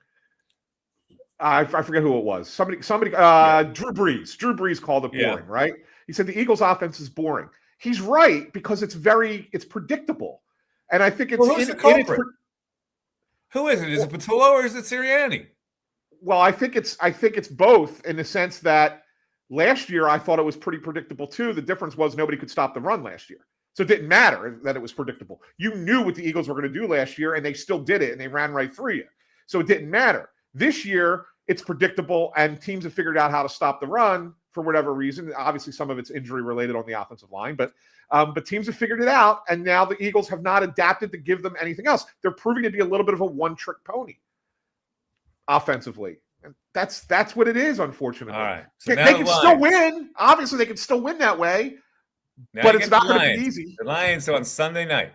I forget who it was. Somebody. Drew Brees. Drew Brees called it boring, right? He said the Eagles' offense is boring. He's right because it's predictable, and I think it's. Well, who's the culprit? Who is it? Is it Patullo or is it Sirianni? Well, I think it's both in the sense that last year I thought it was pretty predictable too. The difference was nobody could stop the run last year, so it didn't matter that it was predictable. You knew what the Eagles were going to do last year, and they still did it, and they ran right through you. So it didn't matter. This year, it's predictable, and teams have figured out how to stop the run for whatever reason. Obviously, some of it's injury related on the offensive line, but teams have figured it out, and now the Eagles have not adapted to give them anything else. They're proving to be a little bit of a one-trick pony offensively. And that's what it is, unfortunately. All right. So they can still win. Obviously, they can still win that way, but it's not going to be easy. The Lions on Sunday night.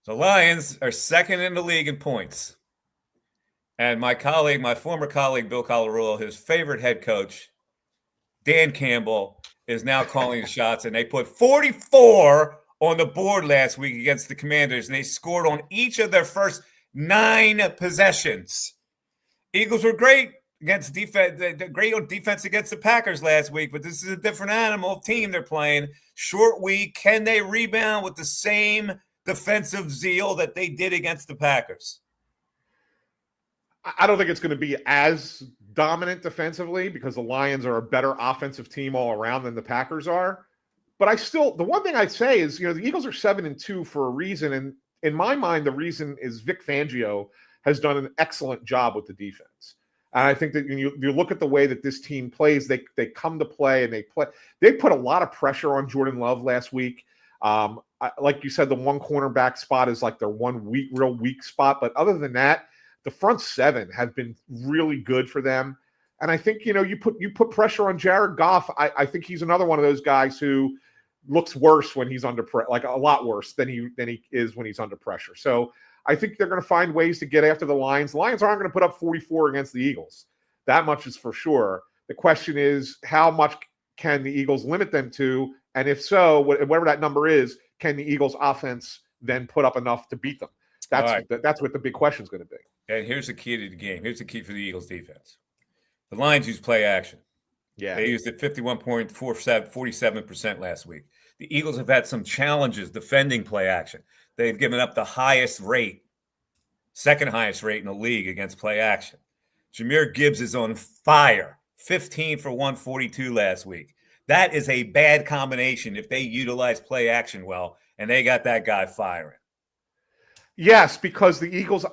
The Lions are second in the league in points. And my former colleague, Bill Colarulo, his favorite head coach, Dan Campbell, is now calling the shots. And they put 44 on the board last week against the Commanders, and they scored on each of their first 9 possessions. Eagles were great against defense, great on defense against the Packers last week, but this is a different animal team they're playing. Short week. Can they rebound with the same defensive zeal that they did against the Packers? I don't think it's going to be as dominant defensively because the Lions are a better offensive team all around than the Packers are. But the one thing I'd say is, the Eagles are 7-2 for a reason. And in my mind, the reason is Vic Fangio has done an excellent job with the defense. And I think that when you look at the way that this team plays, they come to play and they put a lot of pressure on Jordan Love last week. Like you said, the one cornerback spot is like their real weak spot. But other than that, the front 7 have been really good for them. And I think, you put pressure on Jared Goff. I think he's another one of those guys who looks worse when he's under pressure, like a lot worse than he is when he's under pressure. So I think they're going to find ways to get after the Lions. The Lions aren't going to put up 44 against the Eagles. That much is for sure. The question is, how much can the Eagles limit them to? And if so, whatever that number is, can the Eagles offense then put up enough to beat them? That's what the big question is going to be. And here's the key to the game. Here's the key for the Eagles defense. The Lions use play action. Yeah. They used it 47% last week. The Eagles have had some challenges defending play action. They've given up the highest rate, second highest rate in the league against play action. Jahmyr Gibbs is on fire, 15 for 142 last week. That is a bad combination if they utilize play action well, and they got that guy firing. Yes, because the Eagles,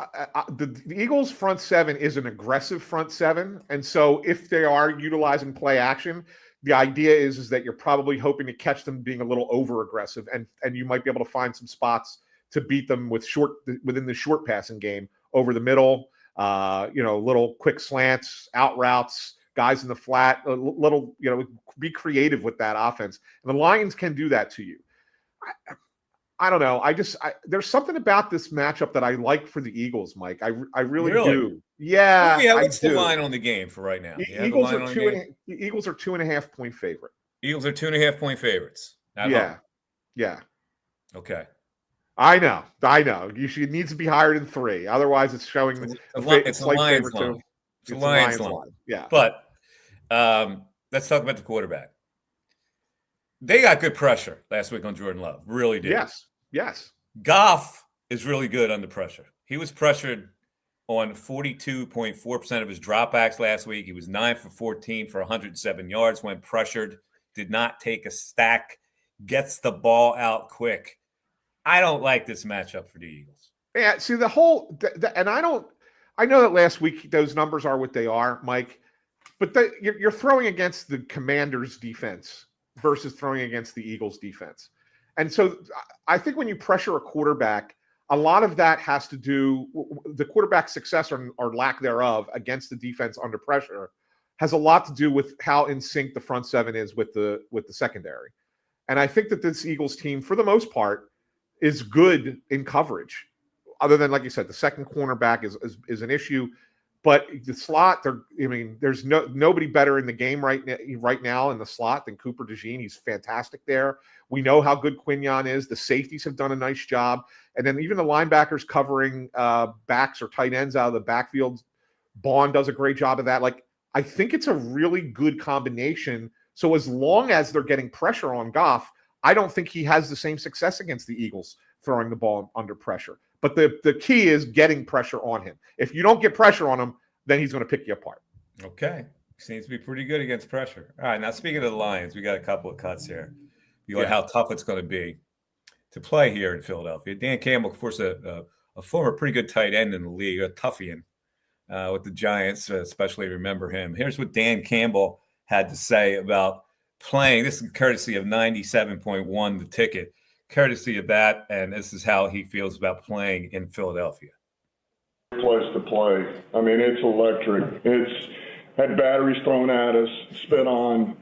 the Eagles front seven is an aggressive front seven, and so if they are utilizing play action, the idea is that you're probably hoping to catch them being a little over aggressive, and you might be able to find some spots to beat them within the short passing game over the middle. Little quick slants, out routes, guys in the flat, a little, be creative with that offense. And the Lions can do that to you. I don't know. There's something about this matchup that I like for the Eagles, Mike. I really do. Yeah. What's the line on the game for right now? The Eagles are the Eagles are 2.5 point favorite. Eagles are 2.5 point favorites. Yeah. Yeah. Okay. I know. It needs to be higher than 3. Otherwise, it's showing it's a Lions line. It's a Lions line. Yeah. But let's talk about the quarterback. They got good pressure last week on Jordan Love. Really did. Yes. Goff is really good under pressure. He was pressured on 42.4% of his dropbacks last week. He was 9 for 14 for 107 yards when pressured. Did not take a stack. Gets the ball out quick. I don't like this matchup for the Eagles. Yeah, see and I know that last week those numbers are what they are, Mike, but you're throwing against the Commanders' defense versus throwing against the Eagles' defense. And so I think when you pressure a quarterback, a lot of that has to do the quarterback's success or lack thereof against the defense under pressure has a lot to do with how in sync the front seven is with the secondary. And I think that this Eagles team, for the most part, is good in coverage. Other than, like you said, the second cornerback is an issue. But the slot, there's nobody better in the game right now in the slot than Cooper DeJean. He's fantastic there. We know how good Quinyon is. The safeties have done a nice job. And then even the linebackers covering backs or tight ends out of the backfield, Bond does a great job of that. I think it's a really good combination. So as long as they're getting pressure on Goff, I don't think he has the same success against the Eagles throwing the ball under pressure. But the key is getting pressure on him. If you don't get pressure on him, then he's going to pick you apart. Okay. Seems to be pretty good against pressure. All right. Now, speaking of the Lions, we got a couple of cuts here. How tough it's going to be to play here in Philadelphia. Dan Campbell, of course, a former pretty good tight end in the league, a toughian with the Giants, especially remember him. Here's what Dan Campbell had to say about playing. This is courtesy of 97.1 The Ticket. Courtesy of that, and this is how he feels about playing in Philadelphia. Place to play. I mean, it's electric. It's had batteries thrown at us, spit on.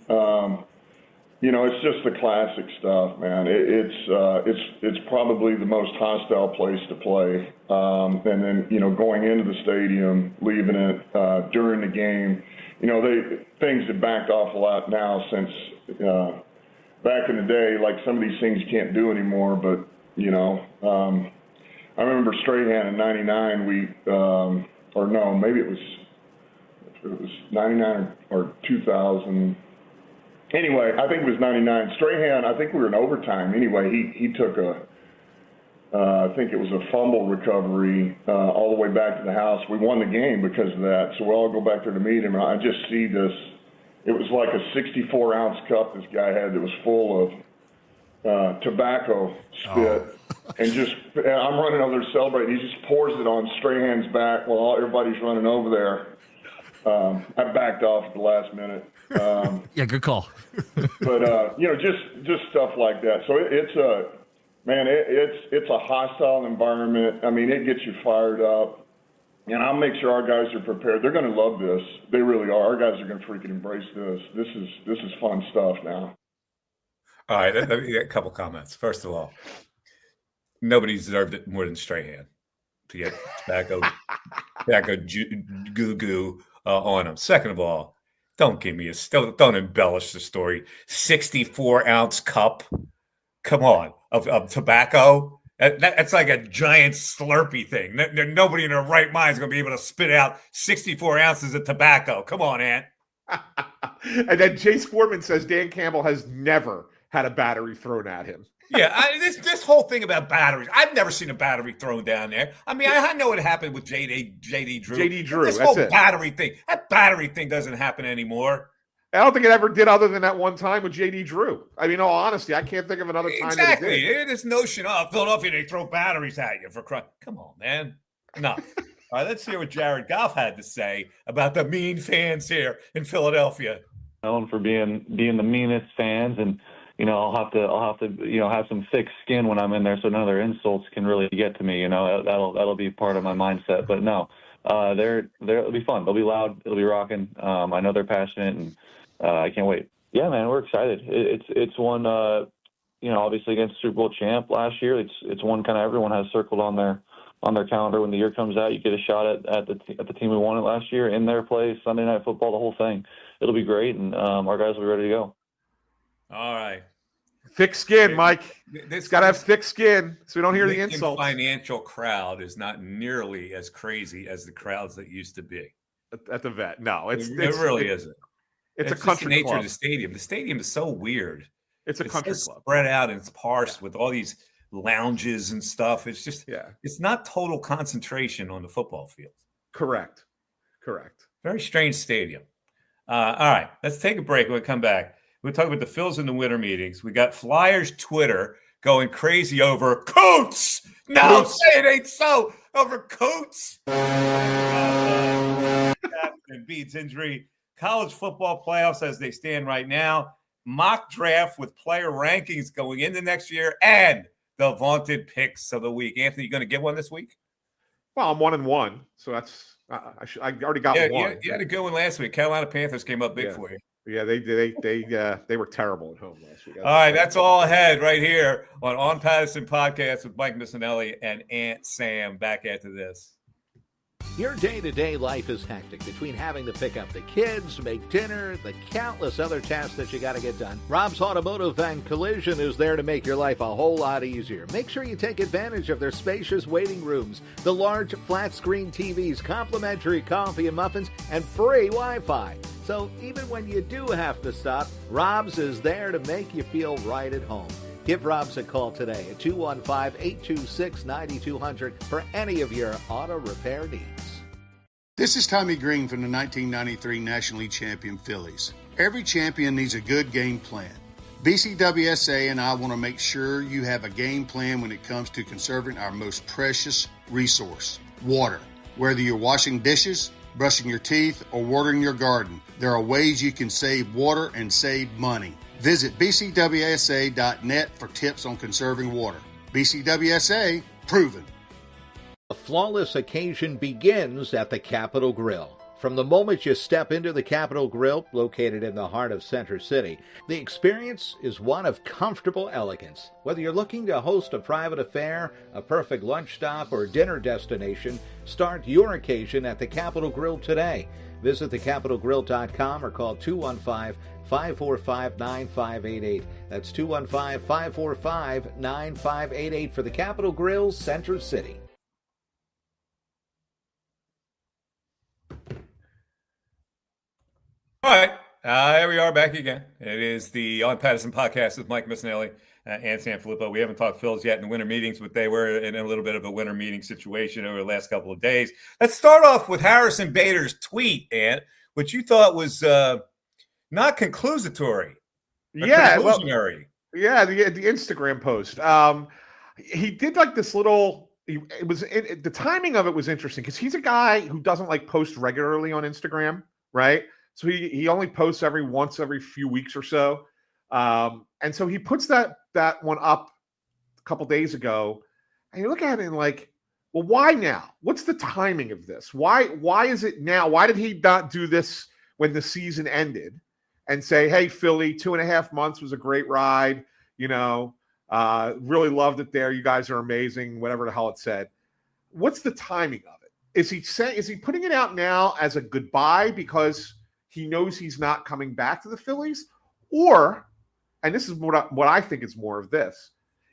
It's just the classic stuff, man. It's probably the most hostile place to play. And then going into the stadium, leaving it during the game. Things have backed off a lot now since. Back in the day, like some of these things you can't do anymore, but, I remember Strahan in 99, maybe it was 99 or 2000. Anyway, I think it was 99. Strahan, I think we were in overtime. Anyway, he took I think it was a fumble recovery all the way back to the house. We won the game because of that, so we all go back there to meet him, and I just see this. It was like a 64-ounce cup this guy had that was full of tobacco spit. And I'm running over there celebrating. He just pours it on Strahan's back while everybody's running over there. I backed off at the last minute. Yeah, good call. But, just stuff like that. So it's a hostile environment. I mean, it gets you fired up. And I'll make sure our guys are prepared. They're going to love this. They really are. Our guys are going to freaking embrace this. This is fun stuff now. All right, a couple comments. First of all, nobody deserved it more than Strahan to get tobacco goo on him. Second of all, don't embellish the story. 64-ounce cup, come on, of tobacco. That's like a giant Slurpee thing. Nobody in their right mind is going to be able to spit out 64 ounces of tobacco. Come on, Ant. And then Chase Foreman says Dan Campbell has never had a battery thrown at him. Yeah, this whole thing about batteries, I've never seen a battery thrown down there. I mean, I know what happened with JD Drew. JD Drew, This that's whole it. battery thing, that battery thing doesn't happen anymore. I don't think it ever did, other than that one time with JD Drew. I mean, in all honesty, I can't think of another time Exactly. that it did. This notion of Philadelphia, they throw batteries at you for crying. Come on, man. No. All right, let's hear what Jared Goff had to say about the mean fans here in Philadelphia. Known for being the meanest fans, and I'll have to have some thick skin when I'm in there, so none of their insults can really get to me. That'll be part of my mindset. But no, it'll be fun. They'll be loud. It'll be rocking. I know they're passionate, and I can't wait. Yeah, man, we're excited. It's one, obviously against Super Bowl champ last year. It's one kind of everyone has circled on their calendar. When the year comes out, you get a shot at the team who won it last year in their place, Sunday Night Football, the whole thing. It'll be great, and our guys will be ready to go. All right. Thick skin, Mike. It's got to have thick skin so we don't hear the insults. Financial crowd is not nearly as crazy as the crowds that used to be. At the Vet. No, it really isn't. It's a just country the nature club. of the stadium. The stadium is so weird. It's a country so club. Spread out and it's parsed with all these lounges and stuff. It's just, Yeah. It's not total concentration on the football field. Correct. Very strange stadium. All right, let's take a break. When we come back, we'll talk about the Phils in the winter meetings. We got Flyers Twitter going crazy over Coates. No, say it ain't so. Over Coates. And Beats injury. College football playoffs as they stand right now. Mock draft with player rankings going into next year, and the vaunted picks of the week. Anthony, you going to get one this week? Well, I'm 1-1, so that's I already got one. You had a good one last week. Carolina Panthers came up big for you. Yeah, they were terrible at home last week. All right, that's all ahead right here on Pattison Podcast with Mike Missinelli and Aunt Sam. Back after this. Your day-to-day life is hectic between having to pick up the kids, make dinner, the countless other tasks that you got to get done. Rob's Automotive and Collision is there to make your life a whole lot easier. Make sure you take advantage of their spacious waiting rooms, the large flat-screen TVs, complimentary coffee and muffins, and free Wi-Fi. So even when you do have to stop, Rob's is there to make you feel right at home. Give Rob's a call today at 215-826-9200 for any of your auto repair needs. This is Tommy Green from the 1993 National League champion Phillies. Every champion needs a good game plan. BCWSA and I want to make sure you have a game plan when it comes to conserving our most precious resource, water. Whether you're washing dishes, brushing your teeth, or watering your garden, there are ways you can save water and save money. Visit bcwsa.net for tips on conserving water. BCWSA, proven. A flawless occasion begins at the Capitol Grill. From the moment you step into the Capitol Grill, located in the heart of Center City, the experience is one of comfortable elegance. Whether you're looking to host a private affair, a perfect lunch stop, or dinner destination, start your occasion at the Capitol Grill today. Visit thecapitolgrill.com or call 215-545-9588. That's 215-545-9588 for the Capitol Grill, Center City. All right, here we are back again. It is the On Pattison Podcast with Mike Missinelli and Sam Filippo. We haven't talked Phils yet in the winter meetings, but they were in a little bit of a winter meeting situation over the last couple of days. Let's start off with Harrison Bader's tweet, Ant, which you thought was not conclusatory. Conclusionary. The Instagram post. He did like this little. The timing of it was interesting because he's a guy who doesn't like post regularly on Instagram, right? So he only posts every few weeks or so. And so he puts that one up a couple days ago, and you look at it and like, well, why now? What's the timing of this? Why is it now? Why did he not do this when the season ended and say, hey, Philly, 2.5 months was a great ride. Really loved it there. You guys are amazing, whatever the hell it said. What's the timing of it? Is he putting it out now as a goodbye because he knows he's not coming back to the Phillies? Or, and this is what I think is more of this,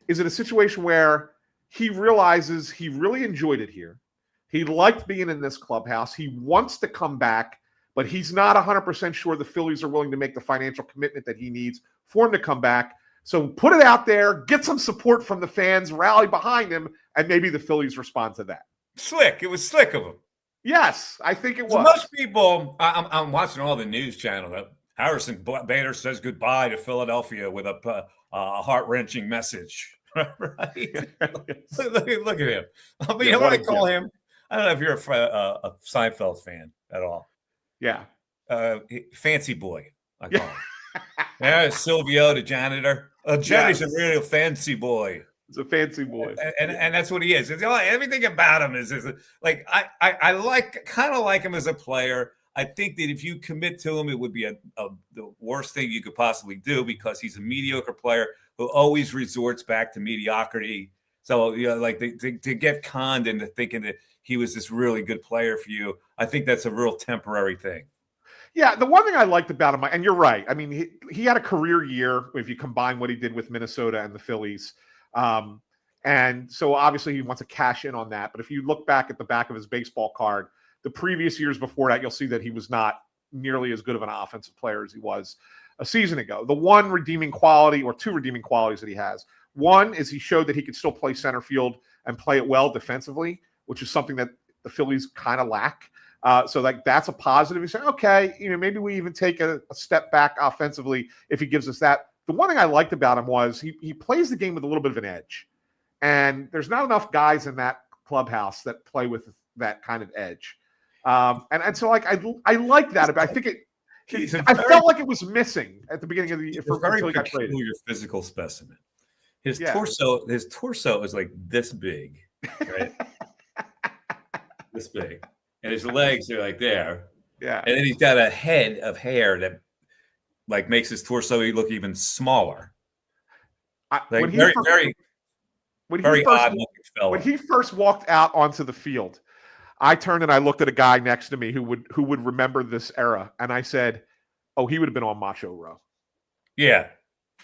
is it a situation where he realizes he really enjoyed it here? He liked being in this clubhouse. He wants to come back, but he's not 100% sure the Phillies are willing to make the financial commitment that he needs for him to come back. So put it out there, get some support from the fans, rally behind him, and maybe the Phillies respond to that. Slick. It was slick of him. Yes, I think it was. Most people, I'm watching all the news channel. Harrison Bader says goodbye to Philadelphia with a heart-wrenching message. Right? look at him. I mean, Yeah, what I what a call gift. him, I don't know if you're a Seinfeld fan at all. Yeah. Fancy boy, I call him. Yeah, Silvio, the janitor. Jerry's a real fancy boy. He's a fancy boy. And that's what he is. Everything about him is like I kind of like him as a player. I think that if you commit to him, it would be the worst thing you could possibly do because he's a mediocre player who always resorts back to mediocrity. So, like to get conned into thinking that he was this really good player for you, I think that's a real temporary thing. Yeah, the one thing I liked about him, and you're right. I mean, he had a career year if you combine what he did with Minnesota and the Phillies. And so obviously he wants to cash in on that. But if you look back at the back of his baseball card, the previous years before that, you'll see that he was not nearly as good of an offensive player as he was a season ago. The one redeeming quality or two redeeming qualities that he has. One is he showed that he could still play center field and play it well defensively, which is something that the Phillies kind of lack. So like that's a positive. You say, okay, maybe we even take a step back offensively if he gives us that. The one thing I liked about him was he plays the game with a little bit of an edge. And there's not enough guys in that clubhouse that play with that kind of edge. And so like I like that. But I think I felt like it was missing at the beginning of the year. Very peculiar physical specimen. His torso is like this big, right? This big. And his legs are like there. Yeah. And then he's got a head of hair that like makes his torso look even smaller. Like very odd looking fella. When he first walked out onto the field, I turned and I looked at a guy next to me who would remember this era, and I said, "Oh, he would have been on Macho Row." Yeah,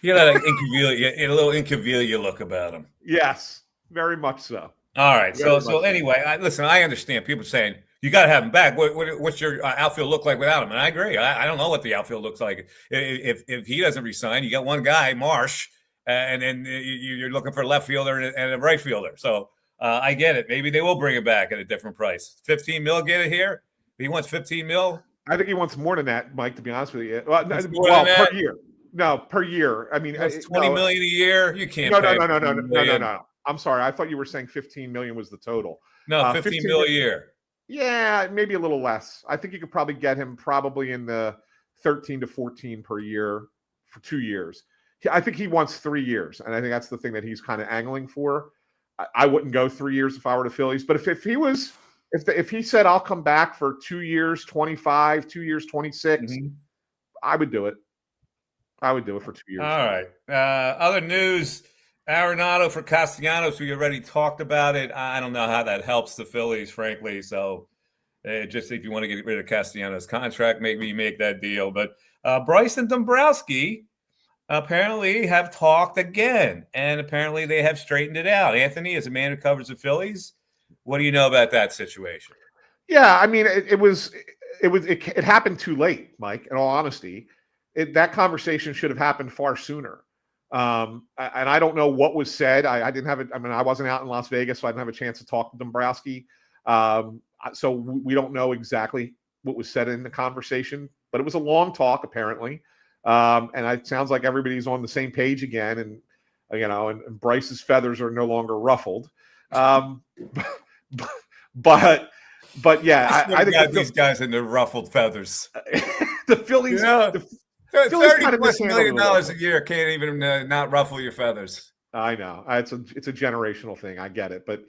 he had a little Incaviglia look about him. Yes, very much so. All right, so anyway, listen, I understand people saying you got to have him back. What's your outfield look like without him? And I agree. I don't know what the outfield looks like if he doesn't resign. You got one guy, Marsh. And then you're looking for a left fielder and a right fielder. So I get it. Maybe they will bring it back at a different price. 15 mil, get it here. He wants 15 mil. I think he wants more than that, Mike. To be honest with you, per year. No, per year. I mean, that's 20 million a year. You can't. No. I'm sorry. I thought you were saying 15 million was the total. No, 15 mil a year. Yeah, maybe a little less. I think you could probably get him probably in the 13 to 14 per year for 2 years. I think he wants 3 years, and I think that's the thing that he's kind of angling for. I wouldn't go 3 years if I were the Phillies, but if he said I'll come back for 2 years, 25, 2 years, 26, I would do it. I would do it for 2 years. All right. Other news: Arenado for Castellanos. We already talked about it. I don't know how that helps the Phillies, frankly. So, just if you want to get rid of Castellanos' contract, maybe make that deal. But Bryce and Dombrowski apparently have talked again, and apparently they have straightened it out. Anthony, as a man who covers the Phillies, what do you know about that situation? Yeah, I mean, it happened too late, Mike. In all honesty, that conversation should have happened far sooner. And I don't know what was said. I didn't have it. I mean, I wasn't out in Las Vegas, so I didn't have a chance to talk to Dombrowski. So we don't know exactly what was said in the conversation, but it was a long talk apparently. And it sounds like everybody's on the same page again, and Bryce's feathers are no longer ruffled. But yeah, I think these guys and their ruffled feathers. The Phillies, $30+ million a year can't even not ruffle your feathers. I know it's a generational thing. I get it, but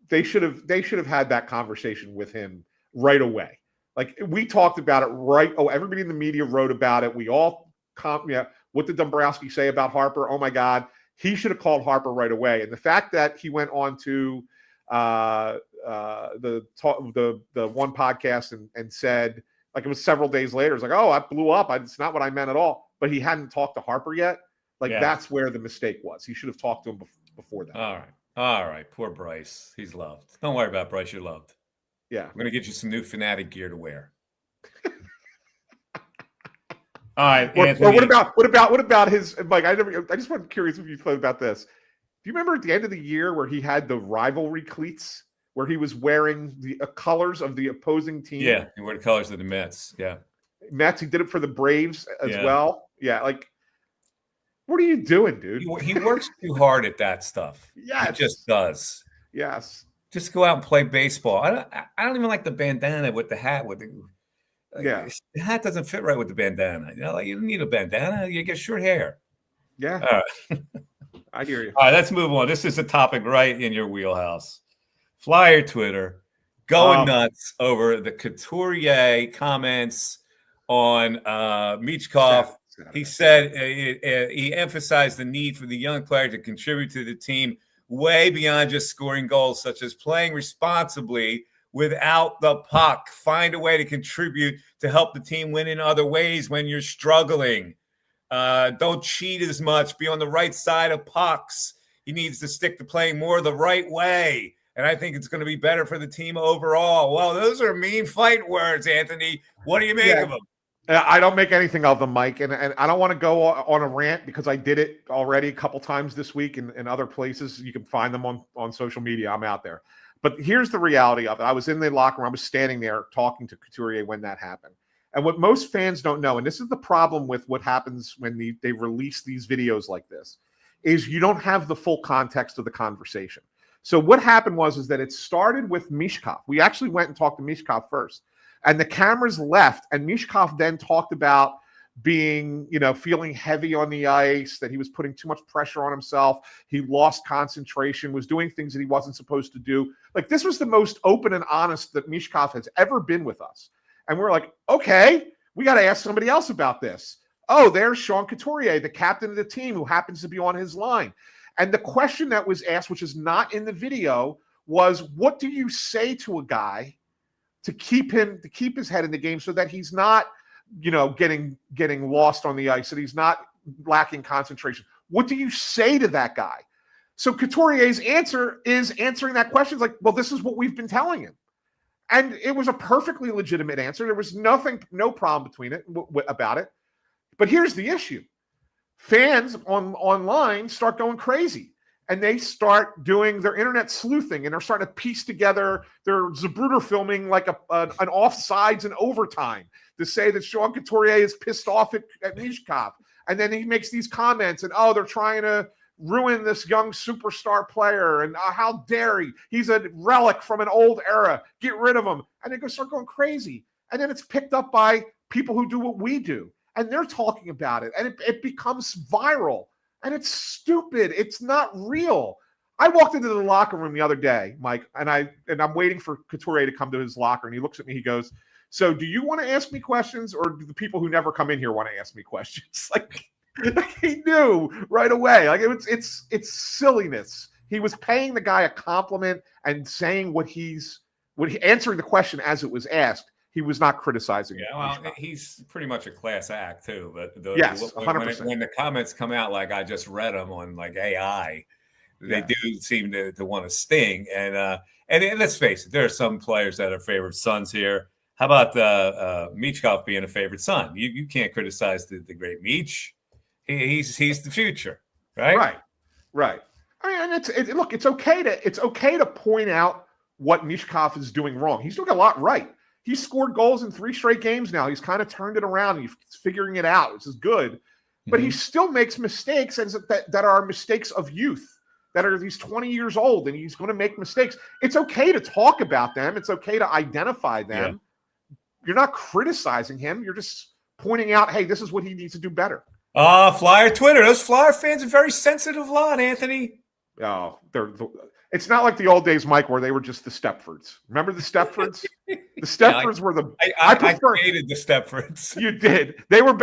they should have had that conversation with him right away. Like we talked about it right. Oh, everybody in the media wrote about it. We all, what did Dombrowski say about Harper? Oh my God, he should have called Harper right away. And the fact that he went on to the one podcast and said, like it was several days later, it's like, oh, I blew up. It's not what I meant at all. But he hadn't talked to Harper yet. That's where the mistake was. He should have talked to him before that. All right. Poor Bryce. He's loved. Don't worry about Bryce. You're loved. Yeah. I'm going to get you some new Fanatic gear to wear. All right, Or Anthony. what about his, Mike? I just want curious if you thought about this. Do you remember at the end of the year where he had the rivalry cleats, where he was wearing the colors of the opposing team? Yeah, he wore the colors of the Mets. Yeah, Mets. He did it for the Braves as Yeah. well. Yeah, like, what are you doing, dude? he works too hard at that stuff. Yes. He just does. Yes. Just go out and play baseball. I don't even like the bandana with the hat. Yeah. The hat doesn't fit right with the bandana. You know, like you don't need a bandana. You get short hair. Yeah. All right. I hear you. All right, let's move on. This is a topic right in your wheelhouse. Flyer Twitter going nuts over the Couturier comments on Michkov. He said he emphasized the need for the young player to contribute to the team way beyond just scoring goals, such as playing responsibly without the puck. Find a way to contribute to help the team win in other ways when you're struggling. Don't cheat as much. Be on the right side of pucks. He needs to stick to playing more the right way. And I think it's going to be better for the team overall. Well, those are mean fight words, Anthony. What do you make of them? I don't make anything of them, Mike, and I don't want to go on a rant because I did it already a couple times this week in other places. You can find them on social media. I'm out there. But here's the reality of it. I was in the locker room. I was standing there talking to Couturier when that happened. And what most fans don't know, and this is the problem with what happens when they release these videos like this, is you don't have the full context of the conversation. So what happened was that it started with Michkov. We actually went and talked to Michkov first. And the cameras left, and Michkov then talked about being, feeling heavy on the ice, that he was putting too much pressure on himself. He lost concentration, was doing things that he wasn't supposed to do. Like, this was the most open and honest that Michkov has ever been with us. And we're like, okay, we got to ask somebody else about this. Oh, there's Sean Couturier, the captain of the team, who happens to be on his line. And the question that was asked, which is not in the video, was, what do you say to a guy to keep his head in the game so that he's not, getting lost on the ice, that he's not lacking concentration? What do you say to that guy? So Couturier's answer is answering that question. It's like, well, this is what we've been telling him. And it was a perfectly legitimate answer. There was no problem about it. But here's the issue. Fans online start going crazy. And they start doing their internet sleuthing, and they're starting to piece together their Zapruder filming like an offsides and overtime to say that Sean Couturier is pissed off at Michkov. And then he makes these comments, and, they're trying to ruin this young superstar player, and how dare he? He's a relic from an old era. Get rid of him. And they start going crazy. And then it's picked up by people who do what we do, and they're talking about it, and it becomes viral. And it's stupid. It's not real. I walked into the locker room the other day, Mike, and I'm waiting for Couturier to come to his locker, and he looks at me. He goes, "So, do you want to ask me questions, or do the people who never come in here want to ask me questions?" Like he knew right away. Like it's silliness. He was paying the guy a compliment and saying answering the question as it was asked. He was not criticizing. Yeah, well, he's pretty much a class act too. But yes, 100%. When the comments come out like I just read them on like AI, they do seem to want to sting. And let's face it, there are some players that are favorite sons here. How about Michkov being a favorite son? You can't criticize the great Mich. He's the future, right? Right. I mean, look, it's okay to point out what Michkov is doing wrong. He's doing a lot right. He's scored goals in 3 straight games now. He's kind of turned it around. He's figuring it out, which is good. But he still makes mistakes that are mistakes of youth, that are he's 20 years old, and he's going to make mistakes. It's okay to talk about them. It's okay to identify them. Yeah. You're not criticizing him. You're just pointing out, hey, this is what he needs to do better. Flyer Twitter. Those Flyer fans are very sensitive lot, Anthony. Oh, it's not like the old days, Mike, where they were just the Stepfords. Remember the Stepfords? The Stepfords were the. I hated the Stepfords. You did. They were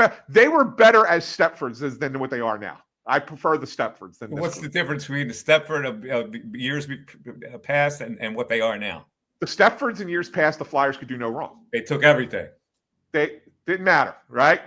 better as Stepfords than what they are now. I prefer the Stepfords than. What's the difference between the Stepford of years past and what they are now? The Stepfords in years past, the Flyers could do no wrong. They took everything. They didn't matter, right?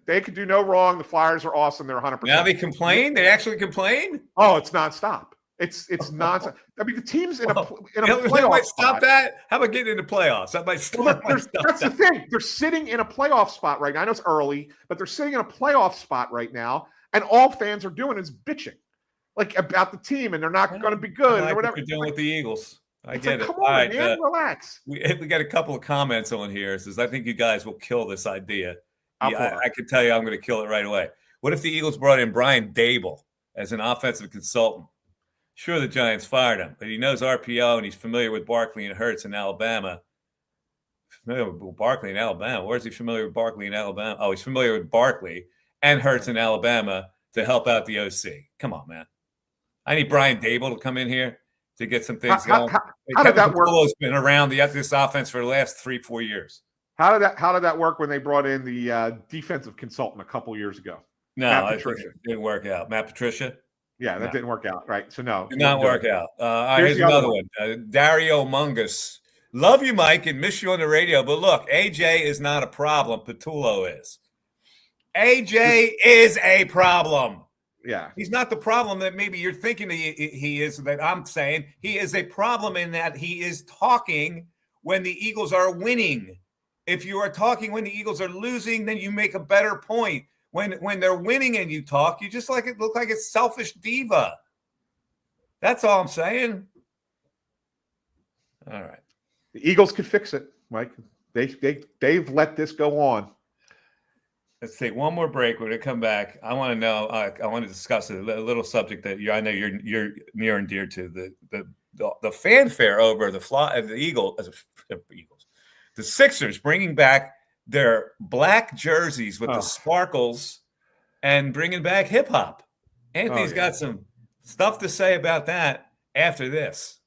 They could do no wrong. The Flyers are awesome. They're 100%. Now they complain. They actually complain. Oh, it's nonstop. It's nonsense. I mean, the team's in a You know, that playoff might stop spot. that. How about getting into playoffs? That might stop. Well, that's the thing. They're sitting in a playoff spot right now. I know it's early, but they're sitting in a playoff spot right now, and all fans are doing is bitching, like about the team, and they're not going to be good or whatever. What you're doing with the Eagles. I It's get like, it. come on, man, relax. We got a couple of comments on here. It says, I think you guys will kill this idea. Yeah, I can tell you I'm going to kill it right away. What if the Eagles brought in Brian Dable as an offensive consultant? Sure, the Giants fired him, but he knows RPO and he's familiar with Barkley and Hurts in Alabama. Familiar with Barkley in Alabama? Where is he familiar with Barkley in Alabama? Oh, he's familiar with Barkley and Hurts in Alabama to help out the OC. Come on, man. I need Brian Dable to come in here to get some things going. How did that work? Has been around this offense for the last 3-4 years. How did that work when they brought in the defensive consultant a couple years ago? No, it didn't work out. Matt Patricia? Yeah, that didn't work out, right? So no. Did not work out. Here's another one. Dario Mungus. Love you, Mike, and miss you on the radio. But look, AJ is not a problem. Patullo is. AJ is a problem. Yeah. He's not the problem that maybe you're thinking he is, that I'm saying. He is a problem in that he is talking when the Eagles are winning. If you are talking when the Eagles are losing, then you make a better point. When they're winning and you talk, you just look like a selfish diva. That's all I'm saying. All right. The Eagles could fix it, Mike. They've let this go on. Let's take one more break. When we come back, I want to know. I want to discuss a little subject that I know you're near and dear to the fanfare over the Eagles. The Sixers bringing back their black jerseys with the sparkles and bringing back hip hop. Anthony's got some stuff to say about that after this.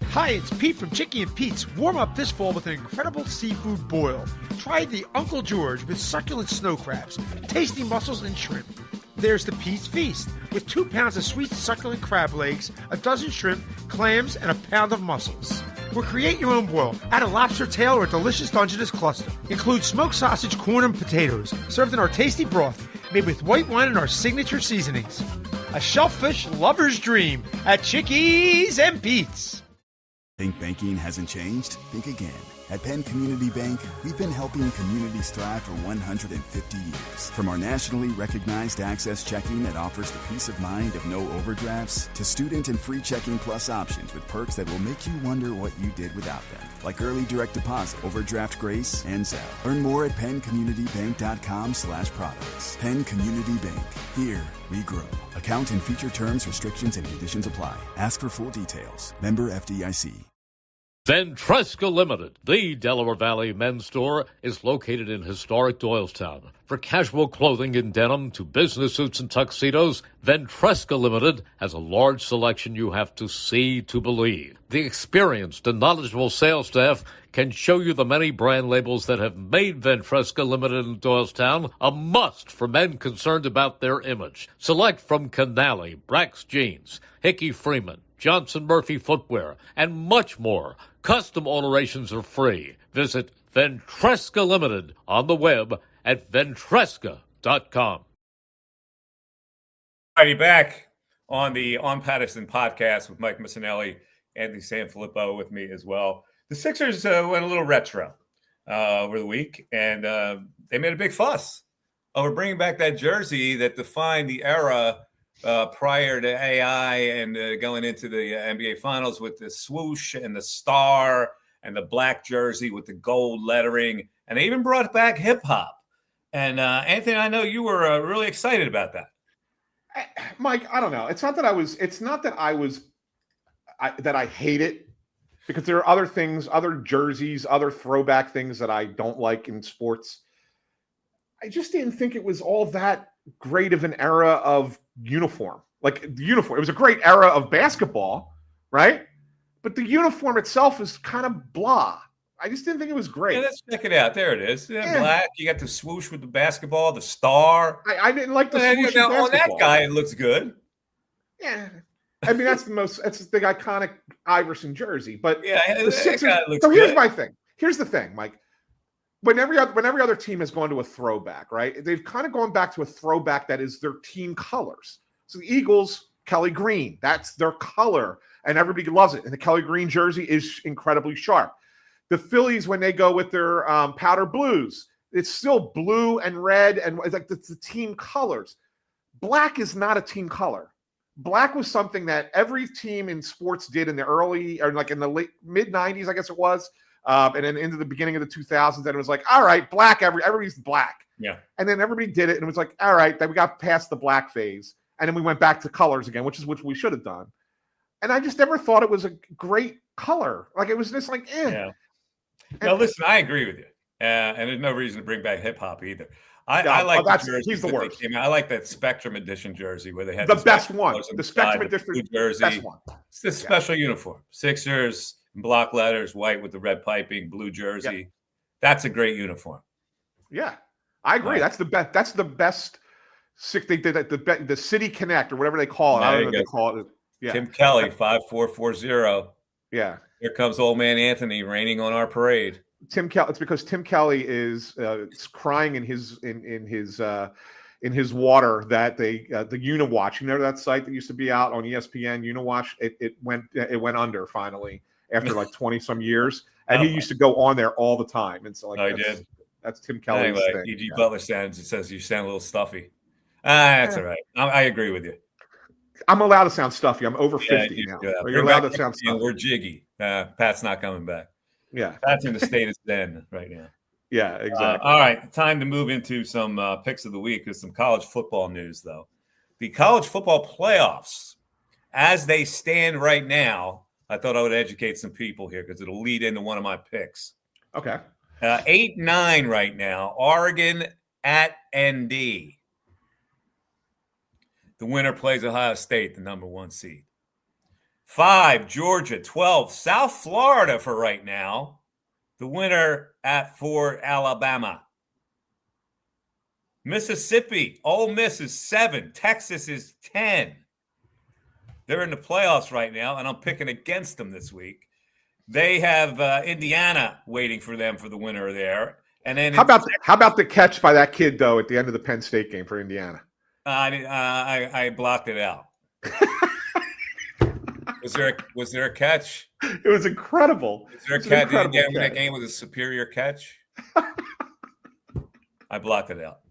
Hi, it's Pete from Chicky and Pete's. Warm up this fall with an incredible seafood boil. Try the Uncle George with succulent snow crabs, tasty mussels, and shrimp. There's the Pete's Feast with 2 pounds of sweet succulent crab legs, a dozen shrimp, clams, and a pound of mussels. Or create your own boil. Add a lobster tail or a delicious Dungeness cluster. Include smoked sausage, corn, and potatoes, served in our tasty broth, made with white wine and our signature seasonings. A shellfish lover's dream at Chickies and Pete's. Think banking hasn't changed? Think again. At Penn Community Bank, we've been helping communities thrive for 150 years. From our nationally recognized Access Checking that offers the peace of mind of no overdrafts, to student and free checking plus options with perks that will make you wonder what you did without them, like early direct deposit, overdraft grace, and Zelle. Learn more at PennCommunityBank.com/products. Penn Community Bank. Here we grow. Account and feature terms, restrictions, and conditions apply. Ask for full details. Member FDIC. Ventresca Limited, the Delaware Valley men's store, is located in historic Doylestown. For casual clothing in denim to business suits and tuxedos, Ventresca Limited has a large selection you have to see to believe. The experienced and knowledgeable sales staff can show you the many brand labels that have made Ventresca Limited in Doylestown a must for men concerned about their image. Select from Canali, Brax Jeans, Hickey Freeman, Johnson Murphy Footwear, and much more. Custom alterations are free. Visit Ventresca Limited on the web at ventresca.com. Alrighty, back on the On Pattison podcast with Mike Missinelli, Anthony Sanfilippo with me as well. The Sixers went a little retro over the week, and they made a big fuss over bringing back that jersey that defined the era prior to AI and going into the NBA Finals with the swoosh and the star and the black jersey with the gold lettering. And they even brought back hip hop. And Anthony, I know you were really excited about that. Mike, I don't know. It's not that I hate it, because there are other things, other jerseys, other throwback things that I don't like in sports. I just didn't think it was all that great of an era of uniform. Like the uniform, it was a great era of basketball, right? But the uniform itself is kind of blah. I just didn't think it was great. Yeah, let's check it out. There it is. Yeah. Black. You got the swoosh with the basketball, the star. I didn't like the swoosh. Now, on that guy, it looks good. Yeah. I mean, that's the iconic Iverson jersey. But yeah, the Sixers. guy looks so here's good. my thing. Here's the thing, Mike. when every other team has gone to a throwback, right? They've kind of gone back to a throwback that is their team colors. So the Eagles, Kelly green, that's their color, and everybody loves it. And the Kelly green jersey is incredibly sharp. The Phillies, when they go with their powder blues, it's still blue and red, and it's like the team colors. Black is not a team color. Black was something that every team in sports did in the early, or like in the late mid 90s, I guess it was. And then into the beginning of the 2000s, and it was like, all right, black, everybody's black. Yeah. And then everybody did it, and it was like, all right, then we got past the black phase. And then we went back to colors again, which we should have done. And I just never thought it was a great color. Like, it was just like, eh. Yeah. Now, listen, I agree with you. And there's no reason to bring back hip hop either. I like the jersey. He's the worst. I like that Spectrum Edition jersey where they had the best one. The Spectrum Edition jersey. Best one. It's the special uniform. Sixers, block letters, white with the red piping, blue jersey. Yep. That's a great uniform. Yeah, I agree. That's the best. That's the best. They did the City Connect or whatever they call it. I don't know what they call it. Yeah. Tim Kelly, 5440. Yeah. Here comes old man Anthony raining on our parade. Tim Kelly. It's because Tim Kelly is crying in his water that the Uniwatch. You know that site that used to be out on ESPN, Uniwatch. It went under finally after like 20 some years, and he used to go on there all the time. And so like that's Tim Kelly's anyway, thing. E.G. Butler says you sound a little stuffy. That's all right. I agree with you. I'm allowed to sound stuffy. I'm over 50 now. You're allowed to sound stuffy. We're jiggy. Pat's not coming back. Yeah. Pat's in the state of zen right now. Yeah, exactly. All right. Time to move into some picks of the week with some college football news, though. The college football playoffs, as they stand right now, I thought I would educate some people here because it'll lead into one of my picks. Okay. 8-9 right now. Oregon at ND. The winner plays Ohio State, the number 1 seed. 5, Georgia. 12, South Florida for right now. The winner at 4, Alabama. Mississippi. Ole Miss is 7. Texas is 10. They're in the playoffs right now, and I'm picking against them this week. They have Indiana waiting for them for the winner there. And then how about the catch by that kid though at the end of the Penn State game for Indiana? I blocked it out. Was there a catch? It was incredible. Was there a catch? That game was a superior catch. I blocked it out.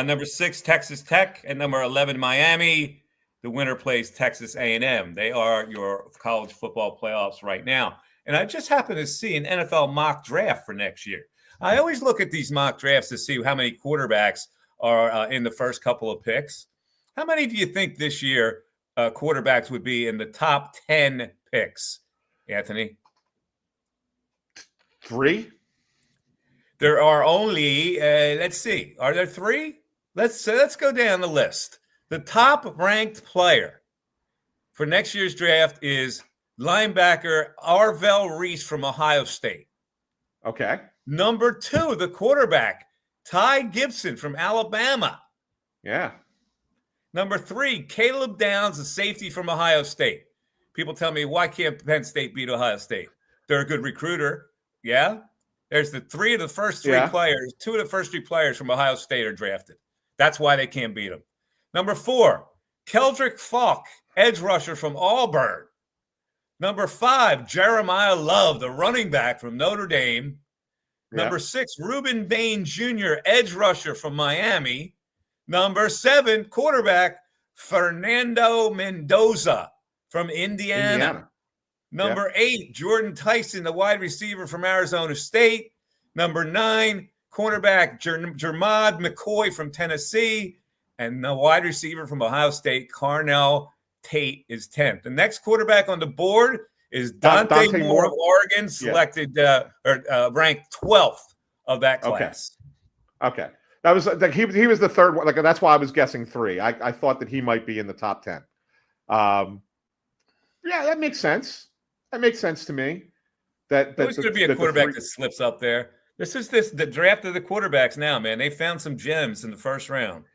Number 6, Texas Tech, and number 11, Miami. The winner plays Texas A&M. They are your college football playoffs right now. And I just happened to see an NFL mock draft for next year. I always look at these mock drafts to see how many quarterbacks are in the first couple of picks. How many do you think this year quarterbacks would be in the top 10 picks, Anthony? 3? There are only, let's see, are there 3? Let's go down the list. The top ranked player for next year's draft is linebacker Arvell Reese from Ohio State. Okay. Number 2, the quarterback, Ty Gibson from Alabama. Yeah. Number 3, Caleb Downs, a safety from Ohio State. People tell me, why can't Penn State beat Ohio State? They're a good recruiter. Yeah. There's the 3 of the first 3 players. 2 of the first 3 players from Ohio State are drafted. That's why they can't beat them. Number 4, Keldrick Falk, edge rusher from Auburn. Number 5, Jeremiah Love, the running back from Notre Dame. Number 6, Reuben Bain Jr., edge rusher from Miami. Number 7, quarterback Fernando Mendoza from Indiana. Number 8, Jordan Tyson, the wide receiver from Arizona State. Number 9, cornerback Jermad McCoy from Tennessee. And the wide receiver from Ohio State, Carnell Tate, is 10th. The next quarterback on the board is Dante Moore of Oregon, selected ranked 12th of that class. Okay. That was like he was the third one. Like that's why I was guessing 3. I thought that he might be in the top 10. Yeah, that makes sense. That makes sense to me. There's going to be a quarterback that slips up there. This is the draft of the quarterbacks now, man. They found some gems in the first round.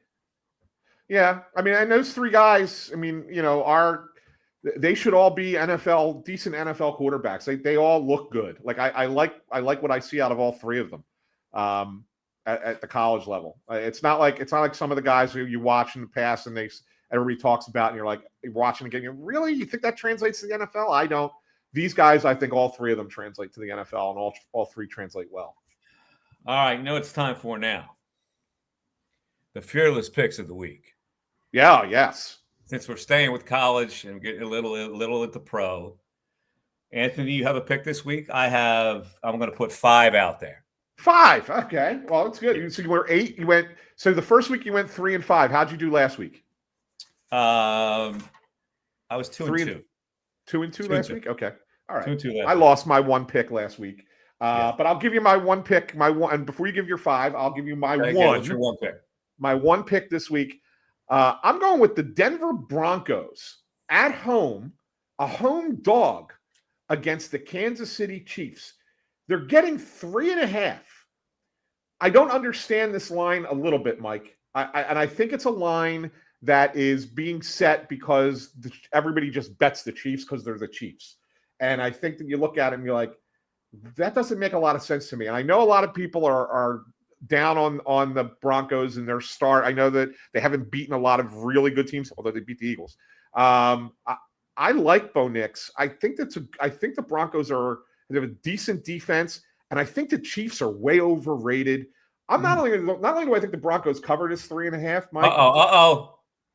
Yeah, I mean, and those 3 guys, I mean, they should all be decent NFL quarterbacks. They all look good. Like I like what I see out of all 3 of them. at the college level. It's not like some of the guys who you watch in the past and everybody talks about, and you're watching again. Really, you think that translates to the NFL? I don't. These guys, I think all three of them translate to the NFL, and all three translate well. All right, it's time for now. The fearless picks of the week. Yeah, yes. Since we're staying with college and getting a little at the pro, Anthony, you have a pick this week. I'm going to put 5 out there. 5. Okay. Well, that's good. So you were 8. So the first week you went 3 and 5. How'd you do last week? I was 2 and 2. 2 and 2 last week? Okay. All right. 2 and 2 last I lost my one pick last week. But I'll give you my one pick. And before you give your 5, I'll give you my one. What's your one pick? My one pick this week. I'm going with the Denver Broncos at home, a home dog against the Kansas City Chiefs. They're getting 3.5. I don't understand this line a little bit, Mike. I think it's a line that is being set because everybody just bets the Chiefs because they're the Chiefs. And I think that you look at it and you're like, that doesn't make a lot of sense to me. And I know a lot of people are down on the Broncos and their start. I know that they haven't beaten a lot of really good teams, although they beat the Eagles. I like Bo Nix. I think the Broncos they have a decent defense, and I think the Chiefs are way overrated. Not only do I think the Broncos covered as 3.5, Mike.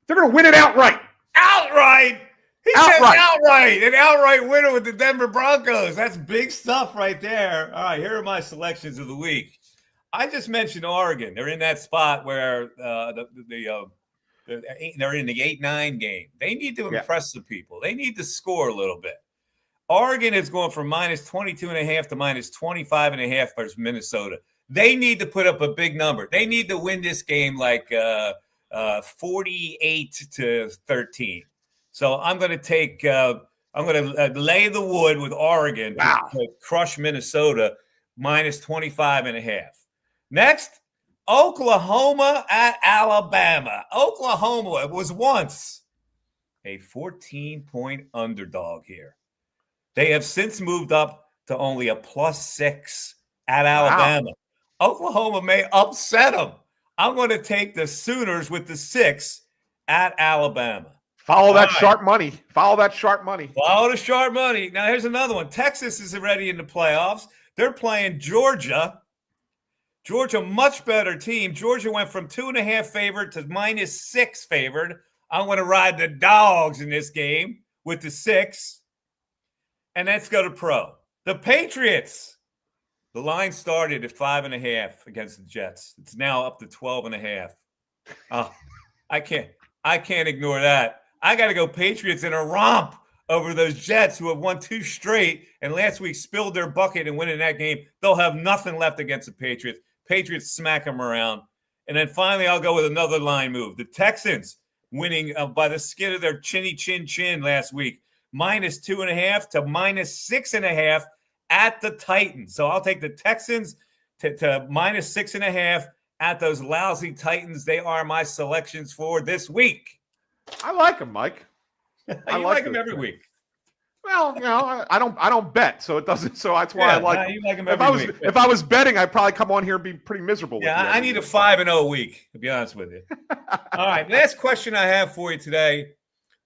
They're going to win it outright. Outright. He said outright. An outright winner with the Denver Broncos. That's big stuff right there. All right, here are my selections of the week. I just mentioned Oregon. They're in that spot where they're in the 8-9 game. They need to impress the people. They need to score a little bit. Oregon is going from minus 22.5 to minus 25.5 versus Minnesota. They need to put up a big number. They need to win this game like 48-13. So I'm going to take. I'm going to lay the wood with Oregon to crush Minnesota minus 25.5. Next, Oklahoma at Alabama. Oklahoma was once a 14-point underdog here. They have since moved up to only a +6 at Alabama. Oklahoma may upset them. I'm going to take the Sooners with the 6 at Alabama. Follow that sharp money. Follow that sharp money. Follow the sharp money. Now, here's another one. Texas is already in the playoffs. They're playing Georgia. Georgia, much better team. Georgia went from 2.5 favorite to -6 favored. I'm going to ride the dogs in this game with the 6. And let's go to pro. The Patriots. The line started at 5.5 against the Jets. It's now up to 12.5. I can't ignore that. I got to go Patriots in a romp over those Jets who have won 2 straight and last week spilled their bucket and winning that game. They'll have nothing left against the Patriots. Patriots smack them around. And then finally, I'll go with another line move. The Texans winning by the skin of their chinny chin last week. -2.5 to -6.5 at the Titans. So I'll take the Texans to -6.5 at those lousy Titans. They are my selections for this week. I like them, Mike. You like them every week. Well, I don't bet, so it doesn't. So that's why I like. You like them every week. If I was betting, I'd probably come on here and be pretty miserable. Yeah, I need a 5-0 week, to be honest with you. All right, last question I have for you today: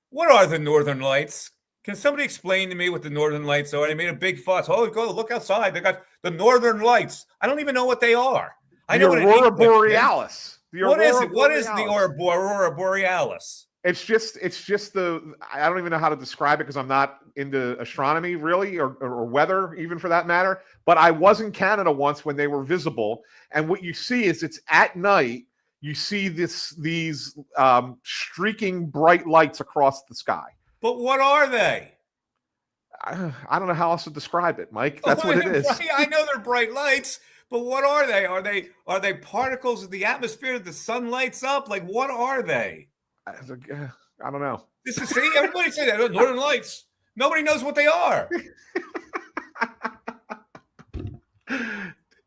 what are the Northern Lights? Can somebody explain to me what the Northern Lights are? They made a big fuss. Oh, go look outside. They got the Northern Lights. I don't even know what they are. I know the Aurora Borealis. What is it? What is the Aurora Borealis? It's just I don't even know how to describe it because I'm not into astronomy really or weather even for that matter. But I was in Canada once when they were visible, and what you see is it's at night. You see these streaking bright lights across the sky. But what are they? I don't know how else to describe it, Mike. That's what it is. I know they're bright lights, but what are they? Are they particles of the atmosphere that the sun lights up? Like, what are they? I don't know. Everybody say that. Northern Lights. Nobody knows what they are.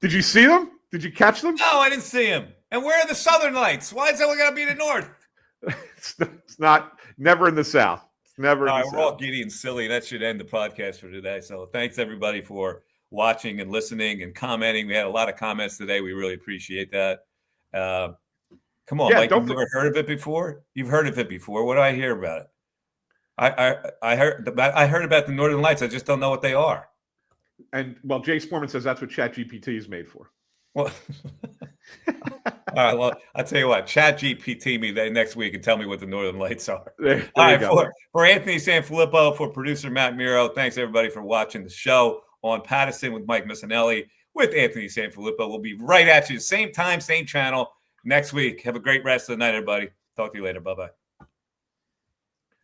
Did you see them? Did you catch them? No, I didn't see them. And where are the Southern Lights? Why is that got to be the North? It's not. Never in the South. It's never. All right, we're all giddy and silly. That should end the podcast for today. So thanks everybody for watching and listening and commenting. We had a lot of comments today. We really appreciate that. Come on, Mike, you've never heard of it before? You've heard of it before. What do I hear about it? I heard about the Northern Lights. I just don't know what they are. And well, Jay Sporman says that's what ChatGPT is made for. Well, all right. Well, I'll tell you what. ChatGPT me next week and tell me what the Northern Lights are. There all you right. go. For Anthony Sanfilippo, for producer Matt Miro, thanks everybody for watching the show on Pattison with Mike Missanelli with Anthony Sanfilippo. We'll be right at you, same time, same channel next week. Have a great rest of the night, everybody. Talk to you later. Bye bye.